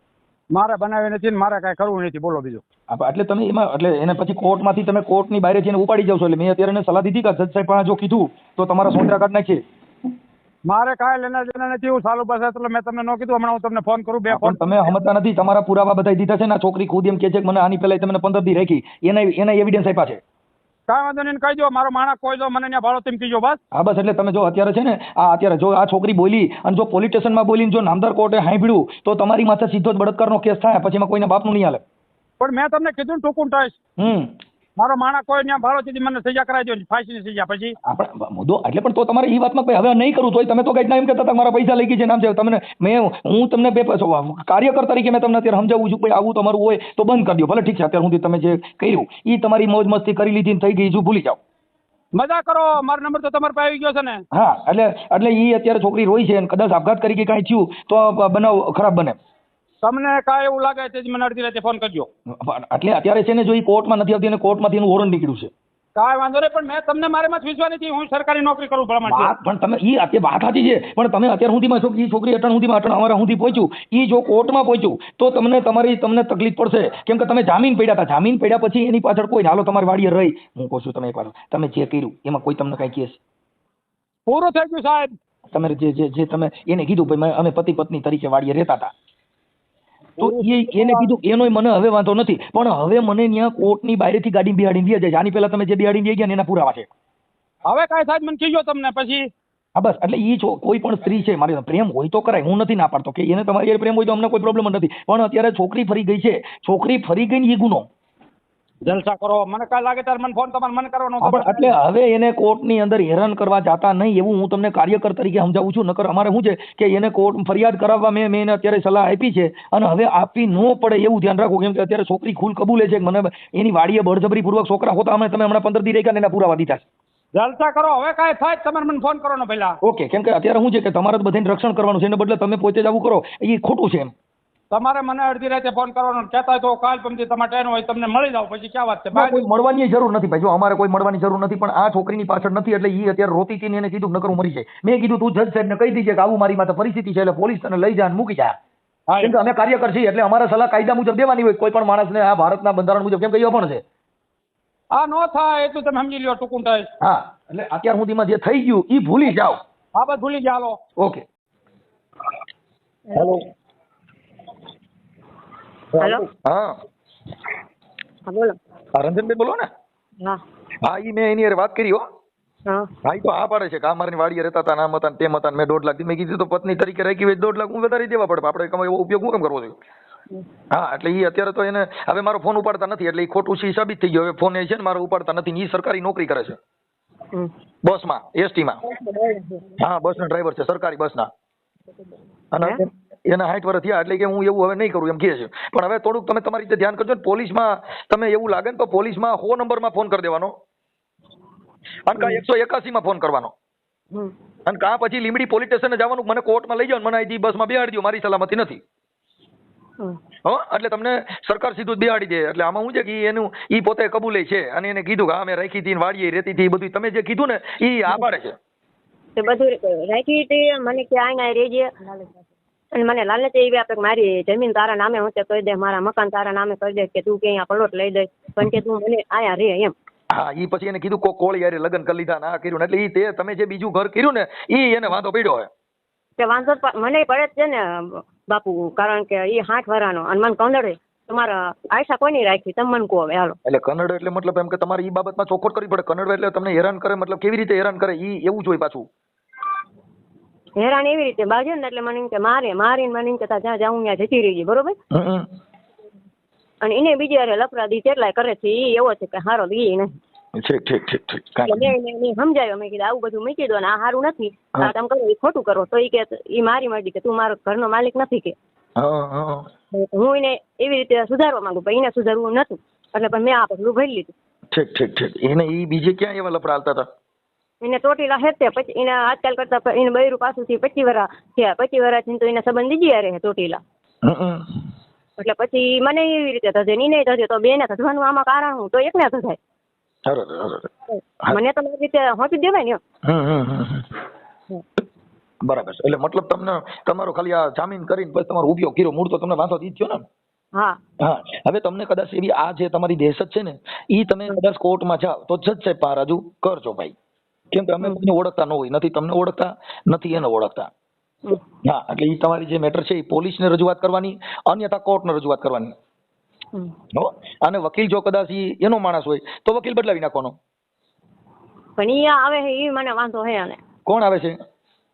મારે બનાવી નથી ને મારે કાંઈ કરવું નથી. બોલો બીજું. એટલે તમે એમાં એટલે એને પછી કોર્ટમાંથી તમે કોર્ટની બહાર જઈને ઉપાડી જાવ છો. એટલે મેં અત્યારે એને સલાહ દીધી કે જજ સાહેબ પાસે જો કીધું તો તમારા સોંદરા કાઢ નાખીએ. મારે કાંઈ લેના દેના નથી, હું ચાલુ બસ એટલે મેં તમને ન કીધું. હમણાં હું તમને ફોન કરું, 2 ફોન. તમે સમજતા નથી. તમારા પુરાવા બધા દીધા છે ને. છોકરી ખુદ એમ કે છે કે મને આની પહેલા તમને 15 દી રાખી, એના એવિડન્સ આપ્યા છે. કાંઈ વાંધો નહીં, કહી દો મારો માણસ કોઈ દો, મને ત્યાં ભાડો તેમ કીજો બસ. હા બસ. એટલે તમે જો અત્યારે છે ને અત્યારે જો આ છોકરી બોલી અને જો પોલીસ સ્ટેશનમાં બોલીને જો નામદાર કોર્ટે સાંભળ્યું તો તમારી માથે સીધો જ બળાત્કારનો કેસ થાય, પછી એમાં કોઈના બાપનું નહીં હાલે. પણ મેં તમને કીધું ને ટૂંકું થઈશ. મારો માણસ કોઈ ત્યાં ભાડો સુધી મને સજા કરાવી દો, ફાંસીની સજા. પછી આપણે મુદ્દો એટલે પણ તો તમારે એ વાતમાં હવે નહીં કરવું તોય તમે તો કઈ એમ કહેતા મારા પૈસા લઈ ગઈ છે નામ છે તમને. હું તમને કાર્યકર તરીકે મેં તમને અત્યારે સમજાવું છું કે આવું તમારું હોય તો બંધ કરી દો. ભલે ઠીક છે, અત્યાર સુધી તમે જે કર્યું એ તમારી મોજ મસ્તી કરી લીધી થઈ ગઈ, શું ભૂલી જાઓ. મજા કરો, મારો નંબર તો તમારે પાસે આવી ગયો છે ને. હા, એટલે ઈ અત્યારે છોકરી રોઈ છે, કદાચ આપઘાત કરી કે કાંઈ થયું તો બનાવ ખરાબ બને. તમને કાંઈ એવું લાગે છે મને અડધી રાતે ફોન કરજો. એટલે અત્યારે છે ને જો ઈ કોર્ટમાં નથી આવતી અને કોર્ટમાંથી એનું વોરંટ નીકળ્યું છે. કાંઈ વાંધો નહીં, પણ મેં તમને મારેમાં વિશ્વાસ નથી. હું સરકારી નોકરી કરું ભલા. પણ તમે ઈ અત્યારે વાત સાચી છે, પણ તમે અત્યાર સુધીમાં છો ઈ છોકરી અટણ સુધીમાં અમારા સુધી પહોંચ્યું, ઈ જો કોર્ટમાં પહોંચ્યું તો તમને તકલીફ પડશે, કેમ કે તમે જામીન પડ્યા હતા. જામીન પડ્યા પછી એની પાછળ કોઈ હાલો તમારી વાડીએ રહી. હું કહું છું તમે એક વાર તમે જે કર્યું એમાં કોઈ તમને કઈ કેસ પૂરું થઈ ગયું સાહેબ. તમે જે તમે એને કીધું ભાઈ અમે પતિ પત્ની તરીકે વાડીએ રહેતા હતા, તો એને કીધું એનો મને હવે વાંધો નથી, પણ હવે મને ત્યાં કોર્ટની બહારથી ગાડી બિહાડીને દે જાય. આની પહેલા તમે જે બિહાડીને ગયા ને એના પુરાવા છે. હવે કાંઈ સાહેબ મને કીજો તમને પછી. હા બસ. એટલે ઈ કોઈ પણ સ્ત્રી છે મારી પ્રેમ હોય તો કરાય, હું નથી ના પાડતો કે એને તમારી પ્રેમ હોય તો અમને કોઈ પ્રોબ્લેમ નથી, પણ અત્યારે છોકરી ફરી ગઈ છે. છોકરી ફરી ગઈ ને એ ગુનો. જલસા કરો, મને કાંઈ લાગે ત્યારે મને ફોન તમારે મને કરવાનો. એટલે હવે એને કોર્ટની અંદર હેરાન કરવા જાતા નહીં એવું હું તમને કાર્યકર તરીકે સમજાવું છું. નકર અમારે શું છે કે એને કોર્ટ ફરિયાદ કરાવવા મેં એને અત્યારે સલાહ આપી છે, અને હવે આપવી ન પડે એવું ધ્યાન રાખો, કેમ કે અત્યારે છોકરી ખુલ કબૂલે છે કે મને એની વાડીએ બળજબરી પૂર્વક છોકરા હોતા અમે તમે હમણાં 15 દી રેખા એના પુરાવા દીધા છે. જલસા કરો, હવે કાંઈ થાય તમારે મને ફોન કરવાનો પહેલા. ઓકે. કેમ કે અત્યારે શું છે કે તમારે બધાને રક્ષણ કરવાનું છે, એને બદલે તમે પોતે જ આવું કરો એ ખોટું છે એમ. તમારે મને અડધી રાતે ફોન કરવાનો, કહેતા તો કાલ પછી તમારે ટાઈમ હોય તમને મળી જાવ, પછી ક્યાં વાત છે. કોઈ મળવાની જરૂર નથી ભાઈ. જો અમારે કોઈ મળવાની જરૂર નથી, પણ આ છોકરીની પાછળ નથી એટલે એ અત્યારે રોતી હતી ને એને કીધું નકરું મરી જાય. મેં કીધું તું જજ સાહેબને કહી દીજે કે આવું મારી માથે પરિસ્થિતિ છે, એટલે પોલીસ તને લઈ જાય મૂકી જાય. કેમ કે અમે કાર્યકર છીએ એટલે અમારા સલાહ કાયદા મુજબ દેવાની હોય કોઈ પણ માણસને. આ ભારતના બંધારણ મુજબ કેમ કહ્યું પણ છે આ નો થાય એટલું તમે સમજી લ્યો ટૂંકું થાય. હા એટલે અત્યાર સુધીમાં જે થઈ ગયું એ ભૂલી જાઓ. હા બસ ભૂલી ગયા હાલો. ઓકે. હેલો. હેલો. હા હા બોલો. હા રંજનભાઈ બોલો ને. હા હા ઈ મેં એની હારે વાત કરી હો. હા હા ઈ તો હા પાડે છે કે અમારી વાડીએ રહેતા હતા નામ હતા ને તેમ હતા ને મેં 2.5 લાખ મેં કીધું તો પત્ની તરીકે રાખી હોય 2.5 લાખ હું વધારી દેવા પડે આપણે કમાય એવો ઉપયોગ હું કેમ કરવો જોઈએ. હા એટલે ઈ અત્યારે તો એને હવે મારો ફોન ઉપાડતા નથી એટલે ઈ ખોટું છે ઈ સાબિત થઈ ગયો. હવે ફોન એ છે ને મારો ઉપાડતા નથી ને ઈ સરકારી નોકરી કરે છે બસમાં એસટીમાં. હા બસના ડ્રાઈવર છે સરકારી બસના. અને એના 60 વર્ષ થયા એટલે કે હું એવું હવે નહીં કરું એમ કહે છે. પણ હવે થોડુંક તમે તમારી રીતે ધ્યાન કરજો ને પોલીસમાં તમે એવું લાગે ને તો પોલીસમાં 100 નંબરમાં ફોન કરી દેવાનો અને કા 181 માં ફોન કરવાનો અને કા પછી લીંબડી પોલીસ સ્ટેશને જવાનું મને કોર્ટમાં લઈ જાવ મને અહીંથી બસમાં બેહાડી દો મારી સલામતી નથી. હો એટલે તમને સરકાર સીધું જ બેહાડી દે. એટલે આમાં શું છે કે એનું ઈ પોતે કબૂલે છે અને એને કીધું કે હા મેં રાખી હતી વાડીએ રહેતી હતી બધું તમે જે કીધું ને ઈ આ પાડે છે. તે બધું રાખી હતી મને કે આના રેજે અને મને લાલચ એવી આપે કે મારી જમીન તારા નામે હું તે કહી દે મારા મકાન તારા નામે કરી દે કે તું કે અહીંયા પ્લોટ લઈ દે પણ કે તું મને આયા રે એમ. હા ઈ પછી એને કીધું કોળી યારે લગ્ન કરી લીધા ના કર્યું ને એટલે ઈ તે તમે જે બીજું ઘર કર્યું ને ઈ એને વાંધો પડ્યો હે. તે વાંધો મને પડે જ છે ને બાપુ કારણ કે ઈ 60 વર્ષનો અને મને કંદડે તમારા આશા કોઈ નહીં રાખી તમે મને કહો હવે હાલો. એટલે કન્નડ એટલે મતલબ એમ કે તમારે ઈ બાબતમાં ચોખવટ કરવી પડે. કન્નડ એટલે તમને હેરાન કરે મતલબ કેવી રીતે હેરાન કરે ઈ એવું જોઈએ પાછું. હેરાન એવી રીતે બાજુ ને એટલે મને એમ કે મારીને મને એમ કે જ્યાં જાઉં ત્યાં જતી રહી બરોબર. અને એને બીજી યારે લફરાદી કેટલાય કરે છે ઈ એવો છે કે હારો દી નહીં. ઠીક. મેં સમજાયો મેં કીધું આવું બધું મૂકી દો ને આ સારું નથી આ તમે કરો એ ખોટું કરો તો ઈ કે ઈ મારી મરજી કે તું મારો ઘરનો માલિક નથી કે. હું એને એવી રીતે સુધારવા માંગુ પણ એને સુધારવું નતું એટલે પણ મેં આ પગલું ભરી લીધું. ઠીક. એને ઈ બીજે ક્યાં એવા લફડા હાલતા હતા? એને ચોટીલા હેતે પછી એને આજકાલ કરતા એને બૈરું પાછુંથી 25 વર્ષ થયા 25 વર્ષથી તો એને સંબંધ દીધી યારે ચોટીલા. એટલે પછી મને એવી રીતે થશે ની નહીં થશે તો બેને થવાનું આમાં કારણ હું તો એકને થશે. મને તો મારી રીતે હોંચી દેવાય ને. બરાબર છે. એટલે મતલબ તમને તમારો ખાલી આ જામીન કરીને પછી તમારો ઉપયોગ કર્યો મૂળ તો તમને વાંધો જ થયો ને. હા હવે તમને કદાચ એવી આ જે તમારી દહેશત છે ને ઈ તમે કદાચ કોર્ટમાં જાઓ તો જજ સાહેબ પાસે રજૂ કરજો ભાઈ. કેમ કે અમે તમને ઓળખતા ન હોય નથી તમને ઓળખતા નથી એને ઓળખતા. હા એટલે ઈ તમારી જે મેટર છે એ પોલીસને રજૂઆત કરવાની અન્યથા કોર્ટને રજૂઆત કરવાની. અને વકીલ જો કદાચ એનો માણસ હોય તો વકીલ બદલાવી નાખવાનો. પણ ઈ આવે છે ઈ મને વાંધો હે. અને કોણ આવે છે?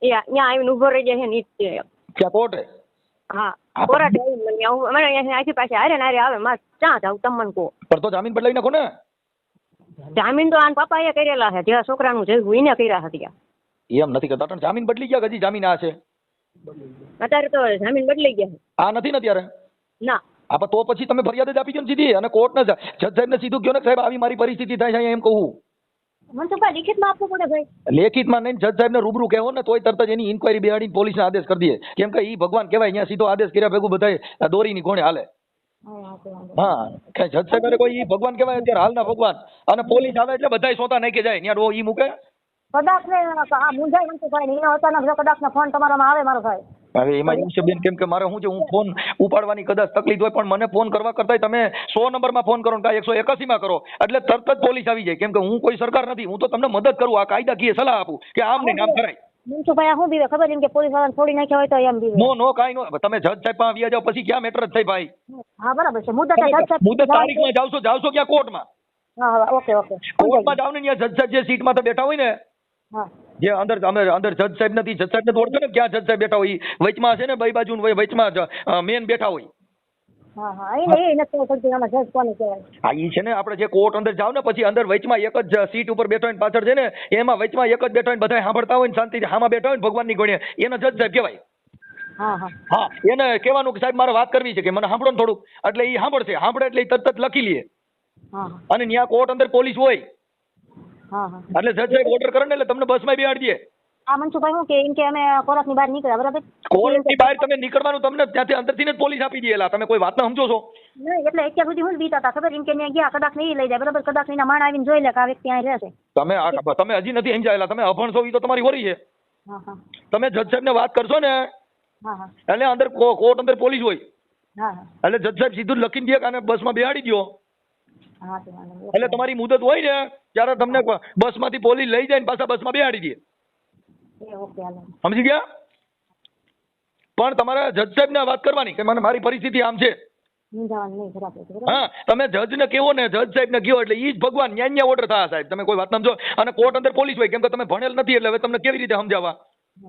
એ અહીંયા આવીને ઉભો રહી જાય છે નીચે. ક્યાં કોર્ટે? હા કોર્ટે મને અહીંથી પાછી હારે આવે મારે ક્યાં જાવ તમે મને કહો. પણ તો જામીન બદલાવી નાખો ને. જામીન તો આન પપ્પાએ કરેલા છે જે છોકરાનું જેવું એને કર્યા હતા. એમ નથી કરતા પણ જામીન બદલી ગયા હજી જામીન આ છે અત્યારે તો જામીન બદલાઈ ગયા આ નથી ને ત્યારે ના. હા તો પછી તમે ફરિયાદ જ આપી દો ને સીધી અને કોર્ટને જજ સાહેબને સીધું કહો ને સાહેબ આવી મારી પરિસ્થિતિ થાય છે અહીંયા એમ કહું. મનસુખભાઈ લિખિતમાં આપવું પડે ભાઈ. લેખિતમાં નહીં જજ સાહેબને રૂબરૂ કહેવો ને તોય તરત જ એની ઇન્કવાયરી બેહાડીને પોલીસને આદેશ કરી દે. કેમ કે ઈ ભગવાન કહેવાય અહીંયા સીધો આદેશ કર્યા ભેગું બધાય દોરીની કોણે હાલે. હા કઈ જજ સાહેબ કોઈ ભગવાન કહેવાય અત્યારે હાલના ભગવાન અને પોલીસ આવે એટલે બધાય સોતા નાખી જાય ત્યાં ઈ મૂકે. કદાચ ને આ મુંજાઈ મનસુખભાઈ એનો અચાનક જો કદાચ ના ફોન તમારામાં આવે મારો ભાઈ. હવે એમાં એવું છે બેન કેમ કે મારે શું છે હું ફોન ઉપાડવાની કદાચ તકલીફ હોય પણ મને ફોન કરવા કરતાય તમે 100 નંબરમાં ફોન કરો ને 181 માં કરો એટલે તરત જ પોલીસ આવી જાય. કેમ કે હું કોઈ સરકાર નથી હું તો તમને મદદ કરું આ કાયદાકીય સલાહ આપું કે આમ નહીં આમ કરાય. મનસુખભાઈ શું બીવે ખબર એમ કે પોલીસ વાળાને છોડી નાખ્યા હોય તો એમ બીવે. નો કાઈ નો તમે જજ સાહેબ પાસે આવ્યા જાવ પછી ક્યાં મેટર જ થઈ ભાઈ. હા બરાબર છે મુદ્દત જજ સાહેબ મુદ્દત તારીખમાં જાવશો ક્યાં કોર્ટમાં. હા ઓકે કોર્ટમાં જાવ ને ત્યાં જજ સાહેબ જે સીટમાં તો બેઠા હોય ને જે અંદર જજ સાહેબ નથી જજ સાહેબ ને તો ઓળખો ને ક્યાં જજ સાહેબ બેઠા હોય વચમાં છે ને બે બાજુ વચમાં મેન બેઠા હોય. હા ઈ છે ને આપણે જે કોર્ટ અંદર જાવ ને પછી અંદર વચમાં એક જ સીટ ઉપર બેઠો હોય પાછળ છે ને એમાં વચમાં એક જ બેઠો હોય બધા સાંભળતા હોય ને શાંતિથી હામાં બેઠા હોય ને ભગવાનની ગોળે એને જજ સાહેબ કહેવાય. હા એને કહેવાનું કે સાહેબ મારે વાત કરવી છે કે મને સાંભળો ને થોડુંક એટલે એ સાંભળશે સાંભળે એટલે તરત જ લખી લે. અને ત્યાં કોર્ટ અંદર પોલીસ હોય એટલે જજ સાહેબ ઓર્ડર કરે ને એટલે તમને બસમાં બેહાડી દે. આ મનસુખભાઈ શું કે એમ કે અમે કોર્ટની બહાર નીકળ્યા બરાબર. કોર્ટની બહાર તમે નીકળવાનું તમને ત્યાંથી અંદરથી જ પોલીસ આપી દેલા તમે કોઈ વાતને સમજો છો. નહીં એટલે અત્યાર સુધી હું બીતા હતા ખબર એમ કે ત્યાં ગયા કદાચ નહીં લઈ જાય બરાબર કદાચ એના માણ આવીને જોઈ લે કે આ વ્યક્તિ અહીં રહે છે. તમે હજી નથી સમજાયેલા તમે અભણ છો એ તો તમારી વરી છે. તમે જજ સાહેબ ને વાત કરશો ને એટલે અંદર કોર્ટ અંદર પોલીસ હોય એટલે જજ સાહેબ સીધું લખીને દે અને બસમાં બેહાડી દો હા તે વાંધો નહીં. એટલે તમારી મુદત હોય ને ત્યારે તમને બસમાંથી પોલીસ લઈ જાય ને પાછા બસમાં બેહાડી દે. ઓકે હાલો. સમજી ગયા? પણ તમારે જજ સાહેબને વાત કરવાની કે મને મારી પરિસ્થિતિ આમ છે. સમજાવવાનું નહીં ખરાબ છે બરાબર. હા, તમે જજને કેવો ને જજ સાહેબને કહો એટલે ઈ જ ભગવાન ન્યાય ઓર્ડર થાય સાહેબ. તમે કોઈ વાત સમજો અને કોર્ટ અંદર પોલીસ હોય કેમ કે તમે ભણેલ નથી એટલે હવે તમને કેવી રીતે સમજાવવા?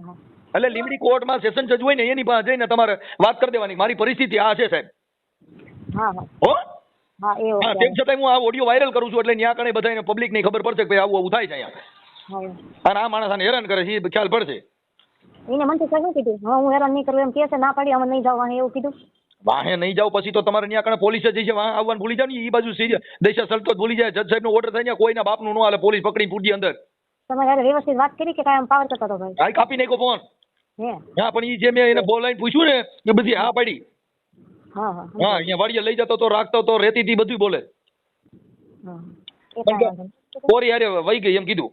હા એટલે લીમડી કોર્ટમાં સેશન જજ હોય ને એની પાસે જઈને તમારે વાત કરી દેવાની મારી પરિસ્થિતિ આ છે સાહેબ. હા હા હો હા એ હા, ઓકે. તેમ છતાં હું આ ઓડિયો વાયરલ કરું છું એટલે ત્યાં કણે બધાને પબ્લિકને ખબર પડશે કે ભાઈ આવું આવું થાય છે અહીંયા. હા અને આ માણસ આને હેરાન કરે છે એ ખ્યાલ પડશે. એને મને તો શું કીધું હા હું હેરાન નહીં કરું એમ કે છે ના પાડી અમે નહીં જવાનું એવું કીધું. વાહે નહીં જાવ પછી તો તમારે ત્યાં કણે પોલીસ જ છે વાહ આવવાનું ભૂલી જાવ ને એ બાજુ દેશા સલતો ભૂલી જાય. જજ સાહેબનો ઓર્ડર થાય ને કોઈના બાપનું ન હાલે પોલીસ પકડી પૂરજી અંદર. તમે યાર વ્યવસ્થિત વાત કરી કે કાયમ પાવર કરતા હતો ભાઈ? હા કાપી નાખ્યો ફોન. હે હા પણ એ જે મેં એને બોલાઈને પૂછ્યું ને એ બધી હા પાડી. હા હા હા અહીંયા વાડીએ લઈ જતો તો રાખતો તો રેતી થી બધું બોલે. હા એ કાંઈ વાંધો નહીં. કોરી હારે વહી ગઈ એમ કીધું.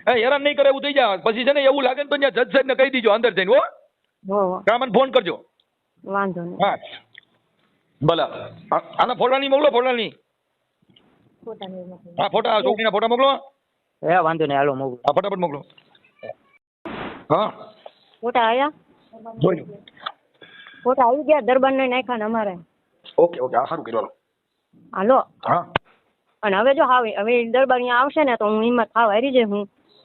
હેરાન નહીં કરે એવું થઈ જાય પછી છે ને એવું લાગે ને તો ત્યાં જજ સાહેબ ને કહી દીજો અંદર જઈને હો. હો કાં મને ફોન કરજો. વાંધો નહીં. હા ભલે આના ફોટા નહીં મોકલો ફોટા નહીં. ફોટા નહીં મોકલો. હા ફોટા છોકરીના ફોટા મોકલો. એ વાંધો નહીં હાલો મોકલું. હા ફટાફટ મોકલો. હા ફોટા આયા? જોઈ લો. ફોટા આવી ગયા દરબારને નાખ્યા ને અમારે. ઓકે ઓકે હા સારું કર્યું હાલો હા અને હવે જો હવે દરબાર અહીંયા આવશે ને તો હું હિંમત હાવ હારી જઈશ.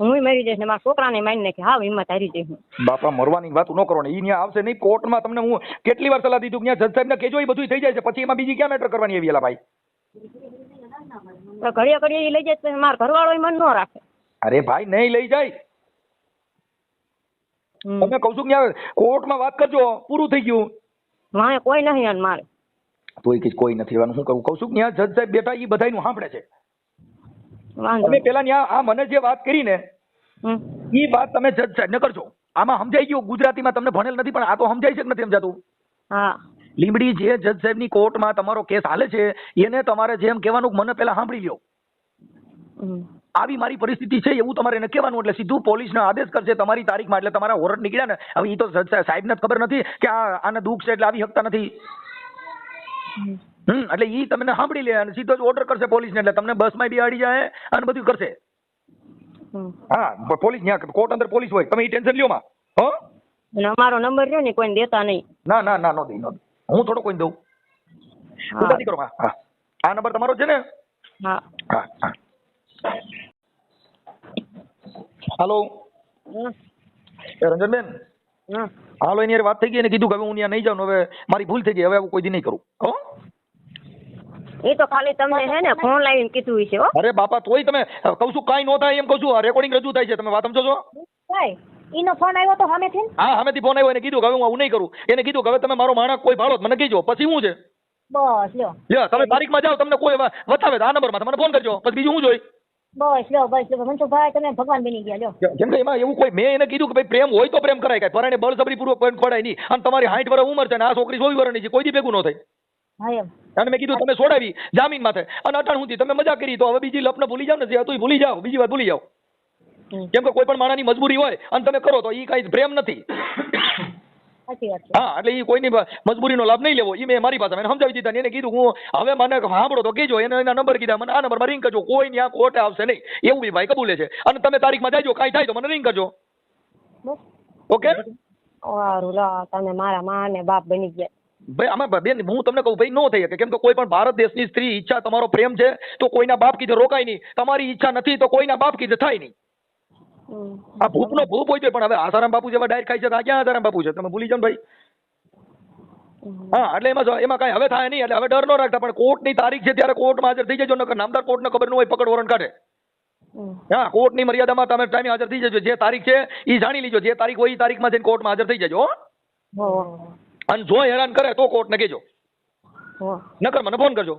હું મરી જઈશ ને મારા છોકરાને મારી નાખી હાવ હિંમત હારી જઈશ હું. બાપા મરવાની વાત ન કરો ને ઈ ત્યાં આવશે નહીં કોર્ટમાં તમને હું કેટલી વાર સલાહ દીધું ત્યાં જજ સાહેબને કહેજો એ બધું થઈ જાય છે પછી એમાં બીજી ક્યાં મેટર કરવાની એવી એલા ભાઈ. તો ઘડીએ ઘડીએ ઈ લઈ જાય તો મારા ઘરવાળો મન ન રાખે. અરે ભાઈ નહીં લઈ જાય. તમે કહું છું ત્યાં કોર્ટમાં વાત કરજો પૂરું થઈ ગયું. વાંહે કોઈ નહીં અને મારે તોય કે કોઈ નથી રહેવાનું શું કરું કહું છું ત્યાં જજ સાહેબ બેઠા એ બધાયનું સાંભળે છે. વાંધો તમે પેલા ત્યાં આ મને જે વાત કરી ને હમ. એ વાત તમે જજ સાહેબ ને કરજો. આમાં સમજાઈ ગયું ગુજરાતીમાં તમને ભણેલ નથી પણ આ તો સમજાય છે કે નથી સમજાતું? હા લીંબડી જે જજ સાહેબની કોર્ટમાં તમારો કેસ હાલે છે એને તમારે જેમ કહેવાનું મને પેલા સાંભળી લ્યો. હમ. આવી મારી પરિસ્થિતિ છે એવું તમારે એને કહેવાનું એટલે સીધું પોલીસને આદેશ કરશે તમારી તારીખમાં એટલે તમારા વોરંટ નીકળ્યા ને હવે એ તો જજ સાહેબને ખબર નથી કે આને દુઃખ છે એટલે આવી શકતા નથી. એટલે ઈ તમને સાંભળી લે અને સીધો જ ઓર્ડર કરશે પોલીસને એટલે તમને બસમાં બિહાડી જાય અને બધું કરશે. હા પોલીસ ત્યાં કોર્ટ અંદર પોલીસ હોય તમે એ ટેન્શન લ્યો માં. હો અને અમારો નંબર રહ્યો ને કોઈને દેતા નહીં. ના ના ના નો દઈ હું થોડો કોઈને દઉં. ઉપાધિ કરો. હા હા આ નંબર તમારો છે ને? હા હા હા હાલો રંજનબેન હા હાલો એની વાત થઈ ગઈ એને કીધું કે હવે હું ત્યાં નહીં જાઉં હવે મારી ભૂલ થઈ ગઈ હવે કોઈ દી નહીં કરું. હો એ તો ખાલી તમને હે ને ફોન લાવીને કીધું છે હો. અરે બાપા તોય તમે કહું છું કાંઈ ન થાય એમ કહું છું રેકોર્ડિંગ રજૂ થાય છે તમે વાત સમજો છો? કાઈ ઈનો ફોન આવ્યો તો સામેથી? હા સામેથી ફોન આવ્યો એને કીધું કે હવે હું આવું નહીં કરું. એને કીધું કે હવે તમે મારો માણસ કોઈ ભાડો મને કીજો પછી શું છે બસ લ્યો લ્યો તમે તારીખમાં જાઓ તમને કોઈ વતાવે તો આ નંબરમાં તમને ફોન કરજો પછી બીજું શું જોઈ. બસ લ્યો મનસુખભાઈ તમે ભગવાન બની ગયા લ્યો. કેમ કે એમાં એવું કોઈ મેં એને કીધું કે ભાઈ પ્રેમ હોય તો પ્રેમ કરાય કાંઈ પરાણે બળજબરી પૂર્વક કોઈ ખોડાય નહીં અને તમારી 60 વર્ષ ઉંમર છે ને આ છોકરી 24 વર્ષની છે કોઈ દી ભેગું ન થાય. હા એમ અને મેં કીધું તમે છોડાવી જામીન માથે અને અટાણ સુધી તમે મજા કરી તો હવે બીજી લપને ભૂલી જાવ ને જે હતું ભૂલી જાઓ બીજી વાત ભૂલી જાઓ. કેમ કે કોઈ પણ માણસની મજબૂરી હોય અને તમે કરો તો એ કાંઈ પ્રેમ નથી. સાચી વાત છે. હા એટલે એ કોઈની મજબૂરીનો લાભ નહીં લેવો એ મેં મારી પાસે મને સમજાવી દીધા. એને કીધું હું હવે મને સાંભળો તો કહેજો એને એના નંબર કીધા મને આ નંબરમાં રિંગ કરજો કોઈ ત્યાં કોર્ટે આવશે નહીં એવું બી ભાઈ કબૂલે છે અને તમે તારીખમાં જાજો કાંઈ થાય તો મને રિંગ કરજો. ઓકે સારું લો તમે મારા માં ને બાપ બની ગયા. ભાઈ આમાં બેન હું તમને કહું ભાઈ નો થઈ શકે કેમ કે કોઈ પણ ભારત દેશની સ્ત્રી ઈચ્છા તમારો પ્રેમ છે તો કોઈના બાપ કીધે રોકાય નહીં. તમારી ઈચ્છા નથી તો કોઈના બાપ કીધે થાય નહીં. આ ભૂપનો ભૂપ હોય તો પણ હવે આસારામ બાપુ જેવા ડાયર ખાય છે તો આ ક્યાં આસારામ બાપુ છે તમે ભૂલી જાઓ ને ભાઈ. હા એટલે એમાં કાંઈ હવે થાય નહીં એટલે હવે ડર ન રાખતા પણ કોર્ટની તારીખ છે ત્યારે કોર્ટમાં હાજર થઈ જજો નકર નામદાર કોર્ટને ખબર ન હોય પકડ વોરંટ કાઢે. હા કોર્ટની મર્યાદામાં તમે ટાઈમે હાજર થઈ જજો જે તારીખ છે એ જાણી લીજો જે તારીખ હોય એ તારીખમાં જઈને કોર્ટમાં હાજર થઈ જજો. અને જો હેરાન કરે તો કોર્ટને કહેજો નકર મને ફોન કરજો.